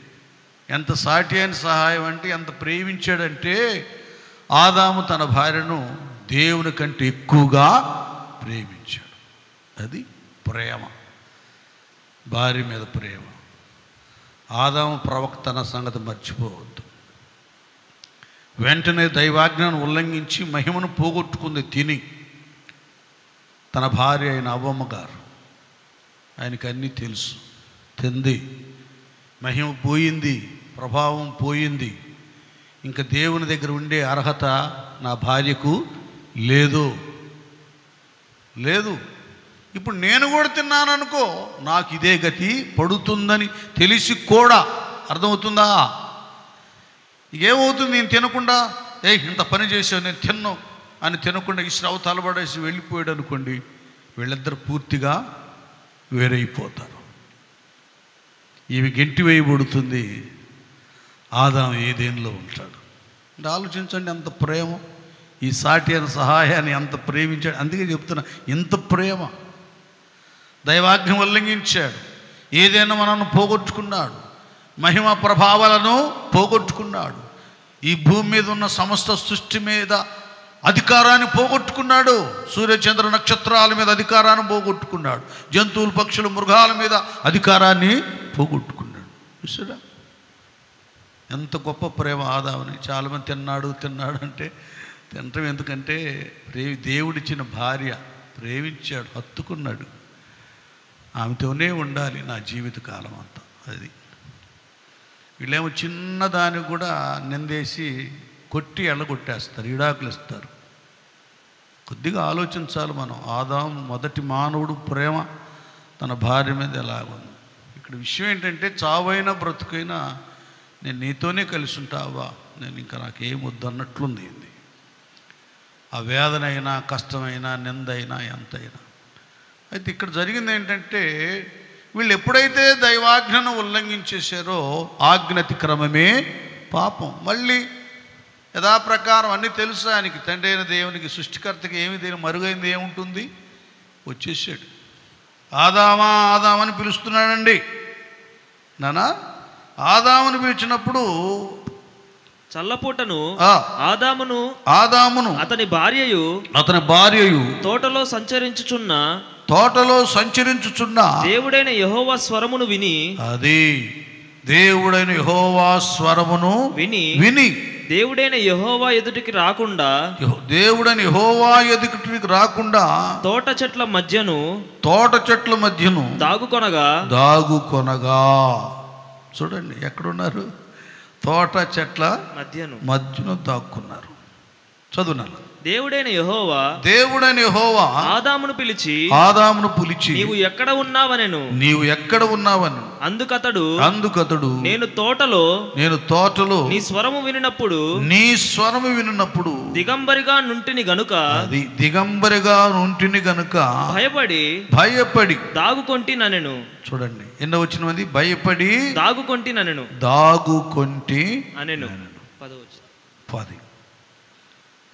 ఎంత సాటి అయిన సహాయం అంటే ఎంత ప్రేమించాడంటే ఆదాము తన భార్యను దేవుని కంటే ఎక్కువగా ప్రేమించాడు. అది ప్రేమ, భార్య మీద ప్రేమ. ఆదాము ప్రవక్త అన్న సంగతి మర్చిపోవద్దు. వెంటనే దైవాజ్ఞను ఉల్లంఘించి మహిమను పోగొట్టుకుంది తిని తన భార్య అయిన అవ్వమ్మ గారు. ఆయనకి అన్నీ తెలుసు. తింది, మహిమ పోయింది, ప్రభావం పోయింది, ఇంకా దేవుని దగ్గర ఉండే అర్హత నా భార్యకు లేదు. ఇప్పుడు నేను కూడా తిన్నాను అనుకో, నాకు ఇదే గతి పడుతుందని తెలిసి కూడా, అర్థమవుతుందా? ఏమవుతుంది? నేను తినకుండా ఇంత పని చేసావు నేను తిన్నావు అని తినకుండా ఈ శ్రవ తలబడేసి వెళ్ళిపోయాడు అనుకోండి, వీళ్ళిద్దరు పూర్తిగా వేరైపోతారు. ఈమె గెంటి వేయబడుతుంది, ఆదాము ఏదేనిలో ఉంటాడు. అంటే ఆలోచించండి, ఎంత ప్రేమ! ఈ సాటి అయిన సహాయాన్ని ఎంత ప్రేమించాడు. అందుకే చెప్తున్నా, ఇంత ప్రేమ. దైవాజ్ఞ ఉల్లంఘించాడు, ఏదైనా మనల్ని పోగొట్టుకున్నాడు, మహిమ ప్రభావాలను పోగొట్టుకున్నాడు, ఈ భూమి మీద ఉన్న సమస్త సృష్టి మీద అధికారాన్ని పోగొట్టుకున్నాడు, సూర్యచంద్ర నక్షత్రాల మీద అధికారాన్ని పోగొట్టుకున్నాడు, జంతువులు పక్షులు మృగాల మీద అధికారాన్ని పోగొట్టుకున్నాడు. చూసారా ఎంత గొప్ప ప్రేమ ఆదాముని. చాలామంది తిన్నాడు అంటే తినటం ఎందుకంటే దేవుడిచ్చిన భార్య ప్రేమించాడు, హత్తుకున్నాడు, ఆమెతోనే ఉండాలి నా జీవితకాలం అంతా. అది వీళ్ళేమో చిన్నదానికి కూడా నిందేసి కొట్టి ఎళ్ళగొట్టేస్తారు, విడాకులు ఇస్తారు. కొద్దిగా ఆలోచించాలి మనం. ఆదాము మొదటి మానవుడు ప్రేమ తన భార్య మీద ఎలాగుంది. ఇక్కడ విషయం ఏంటంటే, చావైనా బ్రతుకైనా నేను నీతోనే కలిసి ఉంటావా, నేను ఇంకా నాకేం వద్దన్నట్లుంది. ఆ వేదనైనా కష్టమైనా నిందైనా ఎంతైనా. అయితే ఇక్కడ జరిగింది ఏంటంటే, వీళ్ళు ఎప్పుడైతే దైవాజ్ఞను ఉల్లంఘించేశారో ఆజ్ఞాతిక్రమమే పాపం. మళ్ళీ యథాప్రకారం అన్నీ తెలుసు ఆయనకి, తండ్రి అయిన దేవునికి, సృష్టికర్తకి ఏమి దేని మరుగైంది ఏముంటుంది, వచ్చేసాడు. ఆదామా ఆదామని పిలుస్తున్నాడండి నానా. ఆదాముని పిలిచినప్పుడు చల్లపూటను ఆదామును అతని భార్యయు తోటలో సంచరించుచున్న దేవుడైన యెహోవా స్వరమును విని, అది దేవుడైన యెహోవా స్వరమును విని దేవుడైన యెహోవా ఎదుటికి రాకుండా తోట చెట్ల మధ్యను దాగుకొనగా. చూడండి ఎక్కడున్నారు, తోట చెట్ల మధ్యను దాక్కున్నారు. చదువునాను. దేవుడైన యెహోవా ఆదామును పిలిచి నీవు ఎక్కడ ఉన్నావనెను. అందుకతడు నేను తోటలో నీ స్వరము వినినప్పుడు దిగంబరిగా నుంటిని గనుక భయపడి దాగుకొంటినెను. చూడండి ఎన్నో వచ్చిన మంది భయపడి దాగుకొంటినెను. 10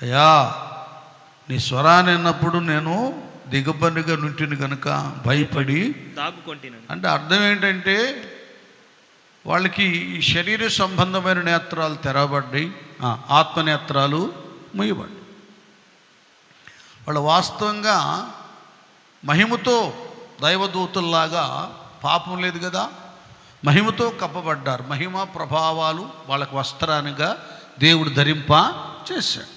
అయ్యా నీ స్వరాన్ని విన్నప్పుడు నేను దిగబడిగా నుంటిని కనుక భయపడి దాగుకొంటినెను. అంటే అర్థం ఏంటంటే, వాళ్ళకి ఈ శరీర సంబంధమైన నేత్రాలు తెరవబడ్డాయి, ఆత్మనేత్రాలు మూయబడ్డాయి. వాళ్ళు వాస్తవంగా మహిమతో దైవదూతుల్లాగా, పాపం లేదు కదా, మహిమతో కప్పబడ్డారు. మహిమ ప్రభావాలు వాళ్ళకు వస్త్రానిగా దేవుడు ధరింప చేశాడు.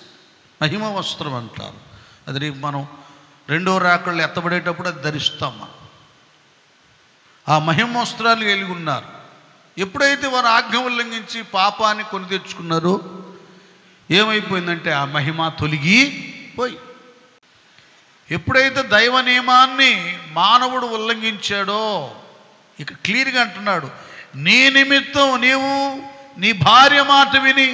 మహిమ వస్త్రం అంటారు. అది రేపు మనం రెండో రాకళ్ళు ఎత్తబడేటప్పుడు అది ధరిస్తాం మనం. ఆ మహిమ వస్త్రాలు కలిగి ఉన్నారు. ఎప్పుడైతే వారు ఆజ్ఞ ఉల్లంఘించి పాపాన్ని కొని తెచ్చుకున్నారో ఏమైపోయిందంటే ఆ మహిమ తొలగిపోయి. ఎప్పుడైతే దైవ నియమాన్ని మానవుడు ఉల్లంఘించాడో, ఇక క్లియర్గా అంటున్నాడు, నీ నిమిత్తం నీవు నీ భార్య మాట విని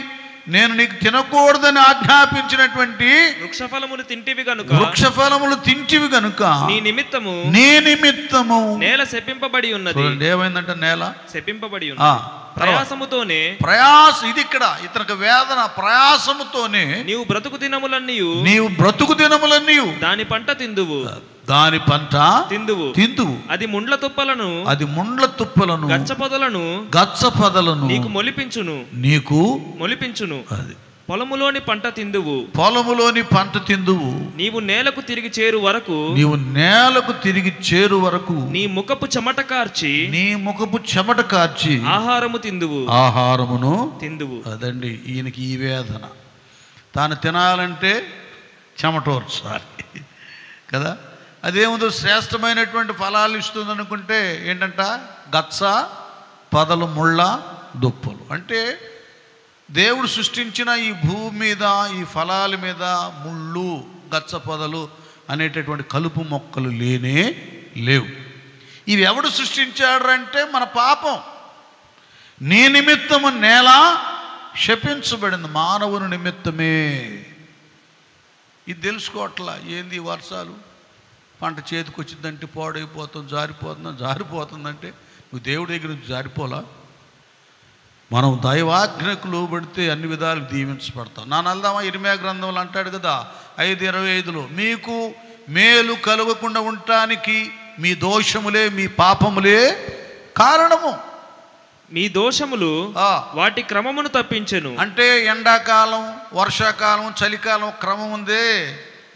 నేను నీకు తినకూడదని ఆజ్ఞాపించినటువంటి వృక్షఫలములు తింటివి గనుక నీ నిమిత్తము నేల శపింపబడి ఉన్నది. ఏమైందంటే నేల శపింపబడి ఉన్నది. ప్రయాసముతోనే ఇది ఇక్కడ ఇతనికి వేదన. ప్రయాసముతోనే నీవు బ్రతుకు దినములన్నీ దాని పంట తిందువు. అది ముండ్ల తుప్పలను గచ్చపొదలను నీకు మొలిపించును. అది పొలములోని పంట తిందువు. నీవు నేలకు తిరిగి చేరు వరకు నీ ముఖపు చెమట కార్చి ఆహారమును తిందువు. అదండి ఈయనకి ఈ వేదన. తాను తినాలంటే చెమటోర్చాలి కదా, అదేముందో శ్రేష్టమైనటువంటి ఫలాలు ఇస్తుంది అనుకుంటే ఏంటంట, గచ్చ పొదలు ముళ్ళ దుప్పులు. అంటే దేవుడు సృష్టించిన ఈ భూమి మీద ఈ ఫలాల మీద ముళ్ళు గచ్చ పొదలు అనేటటువంటి కలుపు మొక్కలు లేనే లేవు. ఇవి ఎవడు సృష్టించాడంటే మన పాపం. నీ నిమిత్తము నేల శపించబడింది, మానవుని నిమిత్తమే. ఇది తెలుసుకోవట్లా. ఏంది వర్షాలు, పంట చేతికి వచ్చిందంటే పాడైపోతుంది, జారిపోతుందంటే నువ్వు దేవుడి దగ్గర నుంచి జారిపోలా? మనం దైవాజ్ఞకు లోబడితే అన్ని విధాలు దీవించబడతాం. నా నల్దామా ఇర్మియా గ్రంథంలో అంటాడు కదా 5:25లో, మీకు మేలు కలగకుండా ఉండటానికి మీ దోషములే మీ పాపములే కారణము. మీ దోషములు వాటి క్రమమును తప్పించెను. అంటే ఎండాకాలం, వర్షాకాలం, చలికాలం క్రమం ఉందే.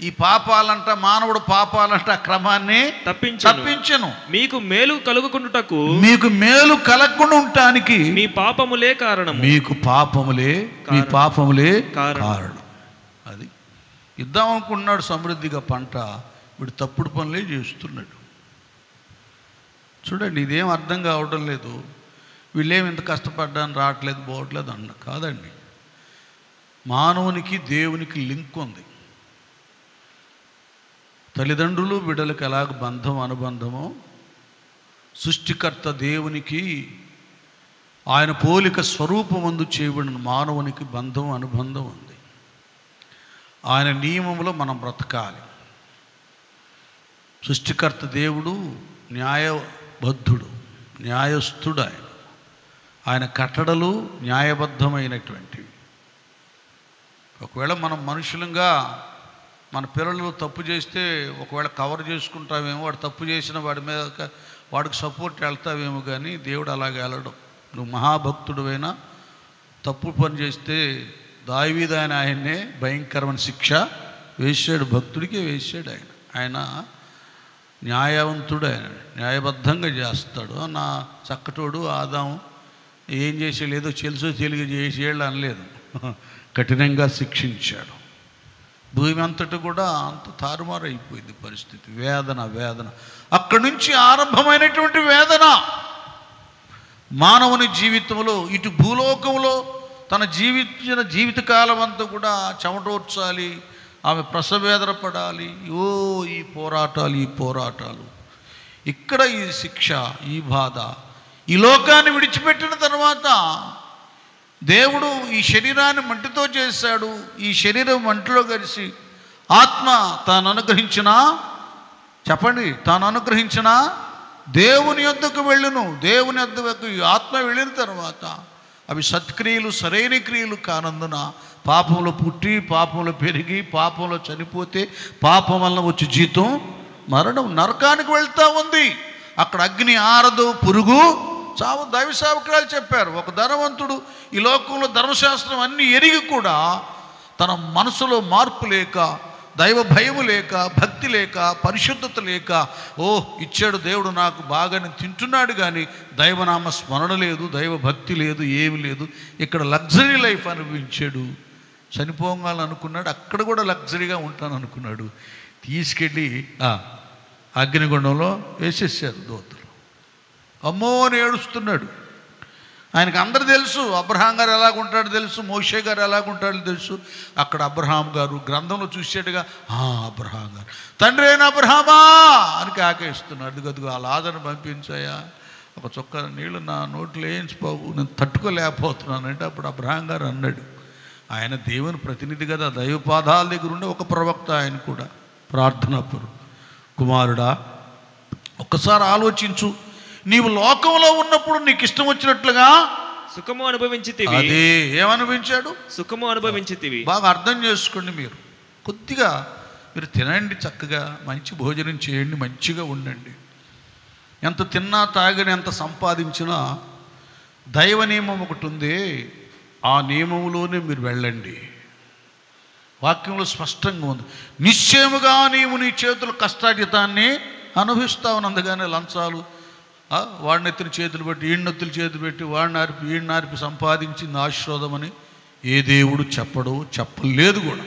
ఈ పాపాలంట, మానవుడు పాపాలంట క్రమాన్ని తప్పించెను. మీకు మేలు కలుగుకుండుటకు, మీకు మేలు కలగకుండా ఉండటానికి మీ పాపములే కారణం. మీకు పాపములే మీ పాపములే కారణం. అది ఇద్దాం అనుకున్నాడు సమృద్ధిగా పంట, వీడు తప్పుడు పనులే చేస్తున్నాడు. చూడండి, ఇదేం అర్థం కావడం లేదు. వీళ్ళేమి ఇంత కష్టపడ్డాను రావట్లేదు పోవట్లేదు అన్న కాదండి. మానవునికి దేవునికి లింక్ ఉంది. తల్లిదండ్రులు బిడ్డలకు ఎలాగ బంధం అనుబంధమో, సృష్టికర్త దేవునికి ఆయన పోలిక స్వరూపమందు చేయబడిన మానవునికి బంధం అనుబంధం ఉంది. ఆయన నియమంలో మనం బ్రతకాలి. సృష్టికర్త దేవుడు న్యాయబద్ధుడు, న్యాయస్థుడు. ఆయన కట్టడలు న్యాయబద్ధమైనటువంటివి. ఒకవేళ మనం మనుషులంగా మన పిల్లలు తప్పు చేస్తే ఒకవేళ కవర్ చేసుకుంటామేమో, వాడు తప్పు చేసిన వాడి మీద వాడికి సపోర్ట్ వెళ్తావేమో, కానీ దేవుడు అలాగే వెళ్ళడం. నువ్వు మహాభక్తుడువైనా తప్పు పని చేస్తే దావీదు ఆయన్నే భయంకరమైన శిక్ష వేసాడు, భక్తుడికే వేసాడు. ఆయన న్యాయవంతుడు, ఆయన న్యాయబద్ధంగా చేస్తాడు. నా చక్కటోడు ఆదాము ఏం చేసాడు, ఏదో చెలుసో తెలుగు చేసేళ్ళు అనలేదు, కఠినంగా శిక్షించాడు. భూమి అంతటా కూడా అంత తారుమారు అయిపోయింది పరిస్థితి. వేదన వేదన, అక్కడి నుంచి ఆరంభమైనటువంటి వేదన మానవుని జీవితంలో, ఇటు భూలోకంలో తన జీవితకాలం అంతా కూడా చెమటోడ్చాలి, ఆమె ప్రసవేదన పడాలి. ఈ పోరాటాలు, ఇక్కడ ఈ శిక్ష, ఈ బాధ. ఈ లోకాన్ని విడిచిపెట్టిన తర్వాత దేవుడు ఈ శరీరాన్ని మంటితో చేశాడు. ఈ శరీరం మంటిలో కలిసి ఆత్మ తాను అనుగ్రహించిన, చెప్పండి, తాను అనుగ్రహించిన దేవుని యొద్దకు వెళ్ళును. దేవుని యొద్దకు ఆత్మ వెళ్ళిన తర్వాత అవి సత్క్రియలు, సరైన క్రియలు కానందున పాపంలో పుట్టి, పాపంలో పెరిగి, పాపంలో చనిపోతే పాపం వలన వచ్చి జీతం మరణం, నరకానికి వెళ్తూ ఉంది. అక్కడ అగ్ని ఆరదు, పురుగు చావు. దైవ సేవకురాలు చెప్పారు, ఒక ధనవంతుడు ఈ లోకంలో ధర్మశాస్త్రం అన్నీ ఎరిగి కూడా తన మనసులో మార్పు లేక, దైవ భయము లేక, భక్తి లేక, పరిశుద్ధత లేక, ఇచ్చాడు దేవుడు నాకు బాగానే తింటున్నాడు, కానీ దైవనామ స్మరణ లేదు, దైవ భక్తి లేదు, ఏమి లేదు. ఇక్కడ లగ్జరీ లైఫ్ అనుభవించాడు. చనిపోవాలనుకున్నాడు, అక్కడ కూడా లగ్జరీగా ఉంటాను అనుకున్నాడు. తీసుకెళ్ళి అగ్నిగుండంలో వేసేసారు దూతలు. అమ్మో అని ఏడుస్తున్నాడు. ఆయనకు అందరు తెలుసు, అబ్రహాం గారు ఎలాగుంటాడో తెలుసు, మోషే గారు ఎలాగుంటాడో తెలుసు. అక్కడ అబ్రహాం గారు గ్రంథంలో చూసాడుగా, అబ్రహాం గారు, తండ్రి అయిన అబ్రహామా అని కేకేస్తున్నాడు. గదుగు ఆ లాజరును పంపించాయా, ఒక చుక్క నీళ్ళు నా నోట్లో వేయించిపోవు, నేను తట్టుకోలేకపోతున్నానంటే అప్పుడు అబ్రహాం గారు అన్నాడు, ఆయన దేవుని ప్రతినిధి కదా, దైవ పాదాల దగ్గర ఉండే ఒక ప్రవక్త, ఆయన కూడా ప్రార్థనపురు. కుమారుడా, ఒక్కసారి ఆలోచించు, నీవు లోకంలో ఉన్నప్పుడు నీకు ఇష్టం వచ్చినట్లుగా సుఖము అనుభవించితివి. అదే ఏమనుభవించాడు? సుఖము అనుభవించితివి. బాగా అర్థం చేసుకోండి. మీరు కొద్దిగా మీరు తినండి, చక్కగా మంచి భోజనం చేయండి, మంచిగా ఉండండి. ఎంత తిన్నా తాగిన ఎంత సంపాదించినా దైవ నియమం ఒకటి ఉంది, ఆ నియమంలోనే మీరు వెళ్ళండి. వాక్యంలో స్పష్టంగా ఉంది, నిశ్చయముగా నీవు నీ చేతుల కష్టార్జితాన్ని అనుభవిస్తావు. అందుకనే లంచాలు, వాడిని ఎత్తిన చేతులు పెట్టి ఈడినెత్తులు చేతులు పెట్టి వాడిని ఆర్పి ఈడిని ఆర్పి సంపాదించింది ఆశీర్వాదమని ఏ దేవుడు చెప్పలేదు కూడా.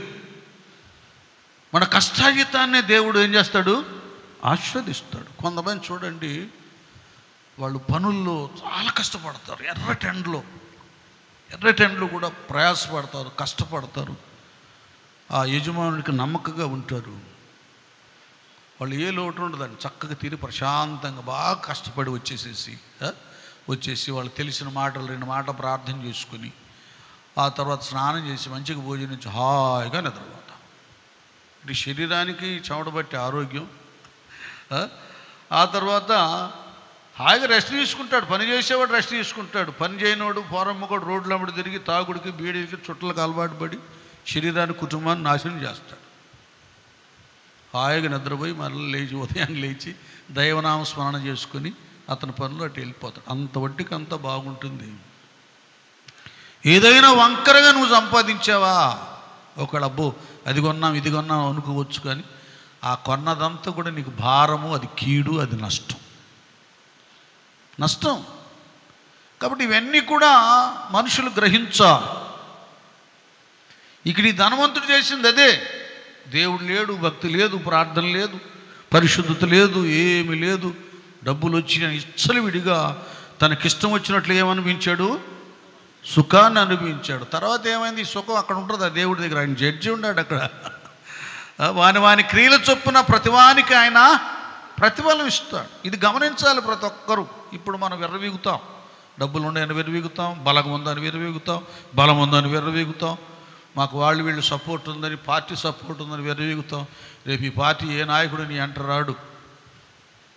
మన కష్టార్జితాన్నే దేవుడు ఏం చేస్తాడు? ఆశీర్వదిస్తాడు. కొంతమంది చూడండి, వాళ్ళు పనుల్లో చాలా కష్టపడతారు, ఎర్రటెండ్లో కూడా ప్రయాసపడతారు, కష్టపడతారు, ఆ యజమానుడికి నమ్మకంగా ఉంటారు. వాళ్ళు ఏ లోటు ఉండదండి, చక్కగా తిని ప్రశాంతంగా బాగా కష్టపడి వచ్చేసి వాళ్ళు తెలిసిన మాటలు 2 మాటలు ప్రార్థన చేసుకుని ఆ తర్వాత స్నానం చేసి మంచిగా భోజనం చేసి హాయిగా నిద్రపోతాం. ఇది శరీరానికి చెమట బట్టి ఆరోగ్యం. ఆ తర్వాత హాయిగా రెస్ట్ తీసుకుంటాడు. పని చేసేవాడు రెస్ట్ తీసుకుంటాడు, పని చేయనివాడు పోరమ్మకోడు రోడ్ల అమ్మడి తిరిగి తాగుడికి బీడీకి చుట్టలకు అలవాటు పడి శరీరాన్ని కుటుంబాన్ని నాశనం చేస్తాడు. హాయిగా నిద్రపోయి మళ్ళీ ఉదయాన్ని లేచి దైవనామ స్మరణ చేసుకుని అతని పనులు అటు వెళ్ళిపోతాడు. అంత వడ్డీకి అంత బాగుంటుంది. ఏదైనా వంకరగా నువ్వు సంపాదించావా, ఒకవేళ అబ్బో అది కొన్నాం ఇది కొన్నాం అనుకోవచ్చు, కానీ ఆ కొన్నదంతా కూడా నీకు భారము, అది కీడు, అది నష్టం. కాబట్టి ఇవన్నీ కూడా మనుషులు గ్రహించాలి. ఇక్కడ ఈ ధనవంతుడు చేసింది అదే. దేవుడు లేడు, భక్తి లేదు, ప్రార్థన లేదు, పరిశుద్ధత లేదు, ఏమీ లేదు. డబ్బులు వచ్చిన విడిగా తనకిష్టం వచ్చినట్లు ఏమనిపించాడు, సుఖాన్ని అనుభవించాడు. తర్వాత ఏమైంది, ఈ సుఖం అక్కడ ఉంటుంది ఆ దేవుడి దగ్గర. ఆయన జడ్జి ఉన్నాడు అక్కడ. వాని క్రియల చొప్పున ప్రతివానికి ఆయన ప్రతిఫలం ఇస్తాడు. ఇది గమనించాలి ప్రతి ఒక్కరూ. ఇప్పుడు మనం విర్రవీగుతాం, డబ్బులు ఉన్నాయని విర్రవీగుతాం, బలం ఉందని విర్రవీగుతాం, బలం ఉందని విర్రవీగుతాం, మాకు వాళ్ళు వీళ్ళు సపోర్ట్ ఉందని, పార్టీ సపోర్ట్ ఉందని విర్రవీగుతాం. రేపు ఈ పార్టీ ఏ నాయకుడు నీ అంట రాడు.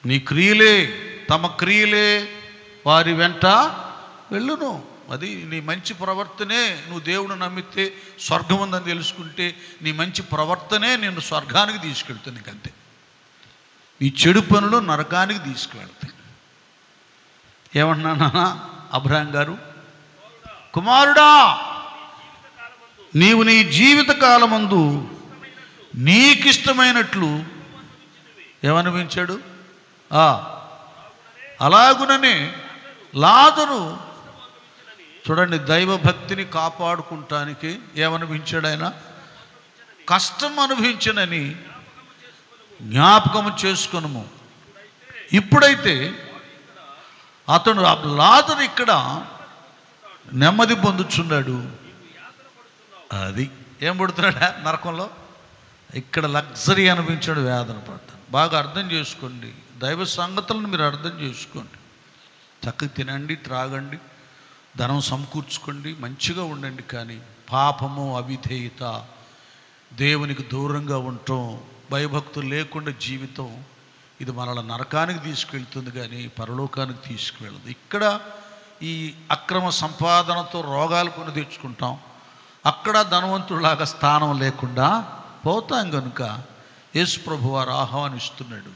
నీ క్రియలే, తమ క్రియలే వారి వెంట వెళ్ళును. అది నీ మంచి ప్రవర్తనే. నువ్వు దేవుడు నమ్మితే స్వర్గం ఉందని తెలుసుకుంటే నీ మంచి ప్రవర్తనే నిన్ను స్వర్గానికి తీసుకెళ్తుంది. నీకంతే. నీ చెడు పనులు నరకానికి తీసుకువెళ్తాయి. ఏమంటున్నా అబ్రహాం గారు, కుమారుడా నీవు నీ జీవిత కాలమందు నీకిష్టమైనట్లు ఏమనిపించాడు, అలాగుననే లాజరు. చూడండి, దైవభక్తిని కాపాడుకుంటానికి ఏమనిపించాడు ఆయన, కష్టం అనుభవించనని జ్ఞాపకము చేసుకొనుము. ఇప్పుడైతే అతను లాజరు ఇక్కడ నెమ్మది పొందుచున్నాడు. అది ఏం పడుతున్నాడా నరకంలో, ఇక్కడ లగ్జరీ అనిపించాడు, వేదన పడతాడు. బాగా అర్థం చేసుకోండి, దైవ సంగతులను మీరు అర్థం చేసుకోండి. చక్కగా తినండి, త్రాగండి, ధనం సమకూర్చుకోండి, మంచిగా ఉండండి. కానీ పాపము, అవిధేయత, దేవునికి దూరంగా ఉండటం, భయభక్తులు లేకుండా జీవితం, ఇది మనల్ని నరకానికి తీసుకెళ్తుంది కానీ పరలోకానికి తీసుకువెళ్ళదు. ఇక్కడ ఈ అక్రమ సంపాదనతో రోగాలు కొని తెచ్చుకుంటాం, అక్కడ ధనవంతుడిలాగా స్థానం లేకుండా పోతాం. కనుక యేసు ప్రభువారు ఆహ్వానిస్తున్నాడు,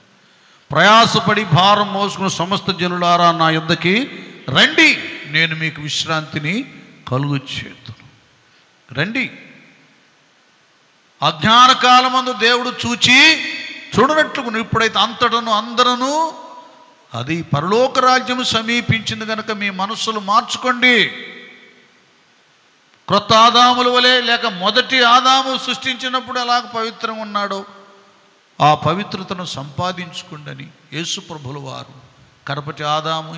ప్రయాసపడి భారం మోసుకున్న సమస్త జనులారా నా యొద్దకి రండి, నేను మీకు విశ్రాంతిని కలుగచేయుదును. రండి. అజ్ఞాన కాలమందు దేవుడు చూడనట్లు ఇప్పుడైతే అంతటను అందరూ అది పరలోక రాజ్యము సమీపించింది కనుక మీ మనస్సులు మార్చుకోండి. క్రొత్త ఆదాముల వలె, లేక మొదటి ఆదాము సృష్టించినప్పుడు ఎలాగ పవిత్రంగా ఉన్నాడో ఆ పవిత్రతను సంపాదించుకోండి. యేసు ప్రభుల వారు కడపటి ఆదాము,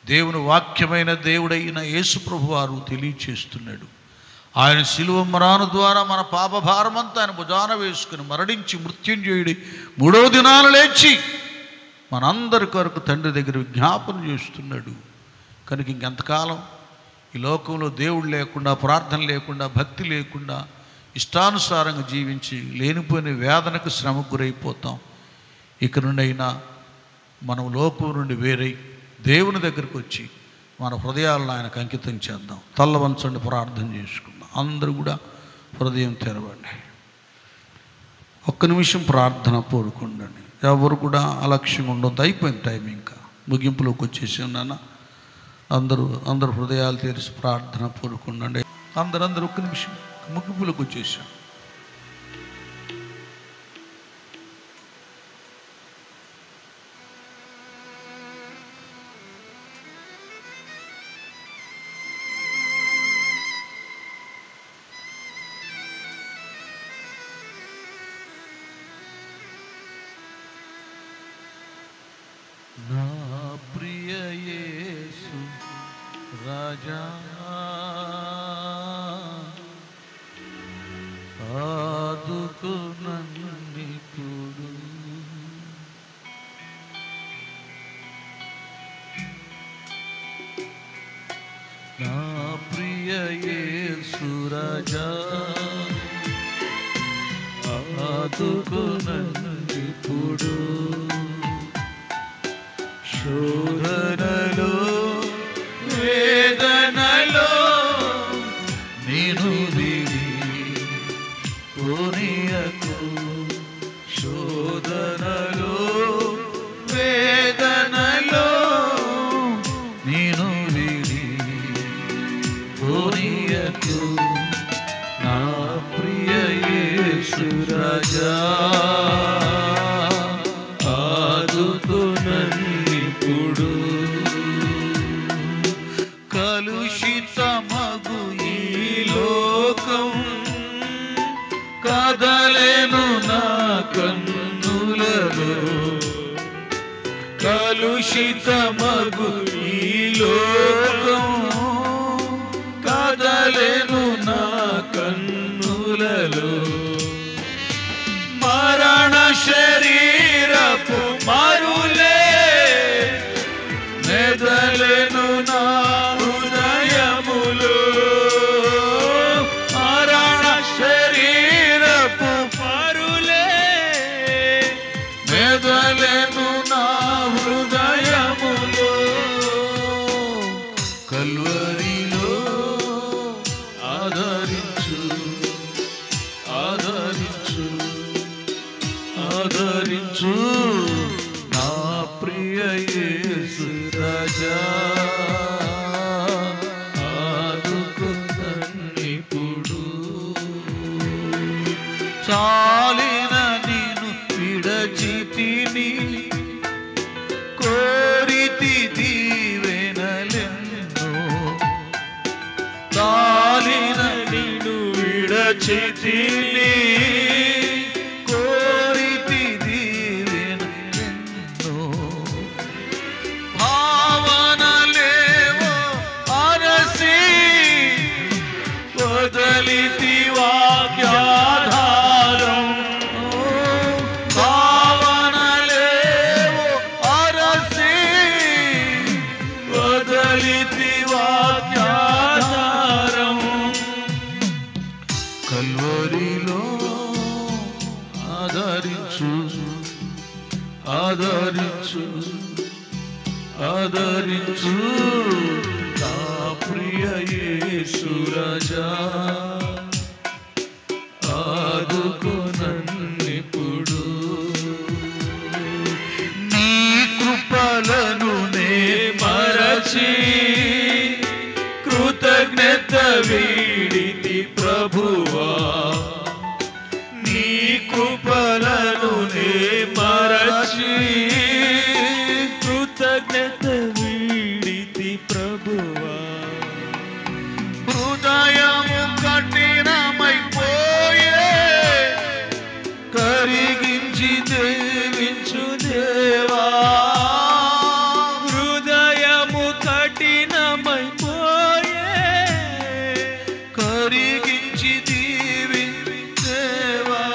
దేవుని వాక్యమైన దేవుడైన యేసు ప్రభు వారు తెలియచేస్తున్నాడు. ఆయన శిలువ మరణం ద్వారా మన పాప భారమంతా ఆయన భుజాన వేసుకుని మరణించి మృత్యుంజయుడి 3వ దినాన లేచి మనందరి కొరకు తండ్రి దగ్గర విజ్ఞాపన చేస్తున్నాడు. కనుక ఇంకెంతకాలం ఈ లోకంలో దేవుడు లేకుండా, ప్రార్థన లేకుండా, భక్తి లేకుండా ఇష్టానుసారంగా జీవించి లేనిపోయిన వేదనకు శ్రమకు గురైపోతాం. ఇక నుండి అయినా మనం లోకం నుండి వేరై దేవుని దగ్గరికి వచ్చి మన హృదయాలను ఆయనకు అంకితం చేద్దాం. తల్ల వంచండి, ప్రార్థన చేసుకుందాం. అందరూ కూడా హృదయం తెరవండి. ఒక్క నిమిషం ప్రార్థన కోరుకుండండి. ఎవరు కూడా అలక్ష్యంగా ఉండొద్దు. అయిపోయింది టైం, ఇంకా ముగింపులోకి వచ్చేసి ఉన్నాను. అందరూ హృదయాలు తెరిచి ప్రార్థన కోరుకుండండి. అందరూ ఒక్క నిమిషం ముగింపులోకి వచ్చేసాం. నా ప్రియ యేసు రాజా ఆదుకు నన్నిప్పుడు. నా ప్రియ యేసు రాజా ఆదుకు నన్నిప్పుడు. శోధనలో వేదనలో నేను విడి పోనీయకు. శోధనలో వేదనలో నేను విడి పోనీయకు. నా ప్రియ యేసు రాజా ఆదుకునన్నిప్పుడు. కలుషితమగు ఈ లోకం కదలెను నా కన్నులలో. కలుషితమగు ఈ లోకం కదలెను నా కన్నులలో. మరణ శరీరపు మరులే మెదలెను నా హృదయములో. మరణ శరీరపు మరులే మెదలెను నా హృదయములో. కల్వరిలో ఆదరించు ఆదరించు ఆదరించు నా ప్రియ యేసు రాజా ఆదుకునన్నిప్పుడు. చాలిన నిన్ను విడచితిని కోరితి దీవెనలెన్నో. చాలిన నిన్ను విడచితిని కోరితి దీవెనలెన్నో. భావనలేవో అరసి వదలితి వాక్యాధారం. భావనలేవో అరసి వదలితి వాక్యాధారం. కల్వరిలో ఆదరించు ఆదరించు ఆదరించు నా ప్రియ యేసు రాజా ఆదుకునన్నిప్పుడు. నీ కృపలను నే మరచి కృతజ్ఞత వీడితి ప్రభువా. నీ కృపలను నే మరచి కృతజ్ఞత వీడితి ప్రభువా. హృదయము కఠినమైపోయే కరిగించి దేవించు దేవా. హృదయము కఠినమైపోయే కరిగించి దీవించు దేవా.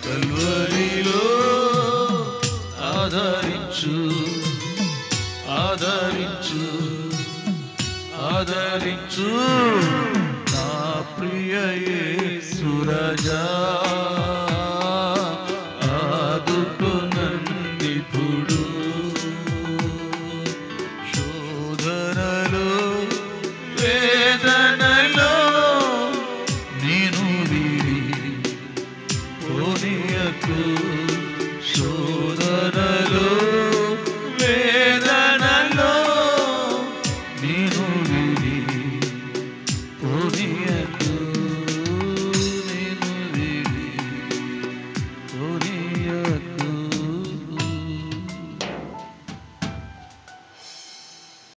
కల్వరిలో ఆదరించు ఆదరించు ఆదరించు నా ప్రియ యేసు రాజా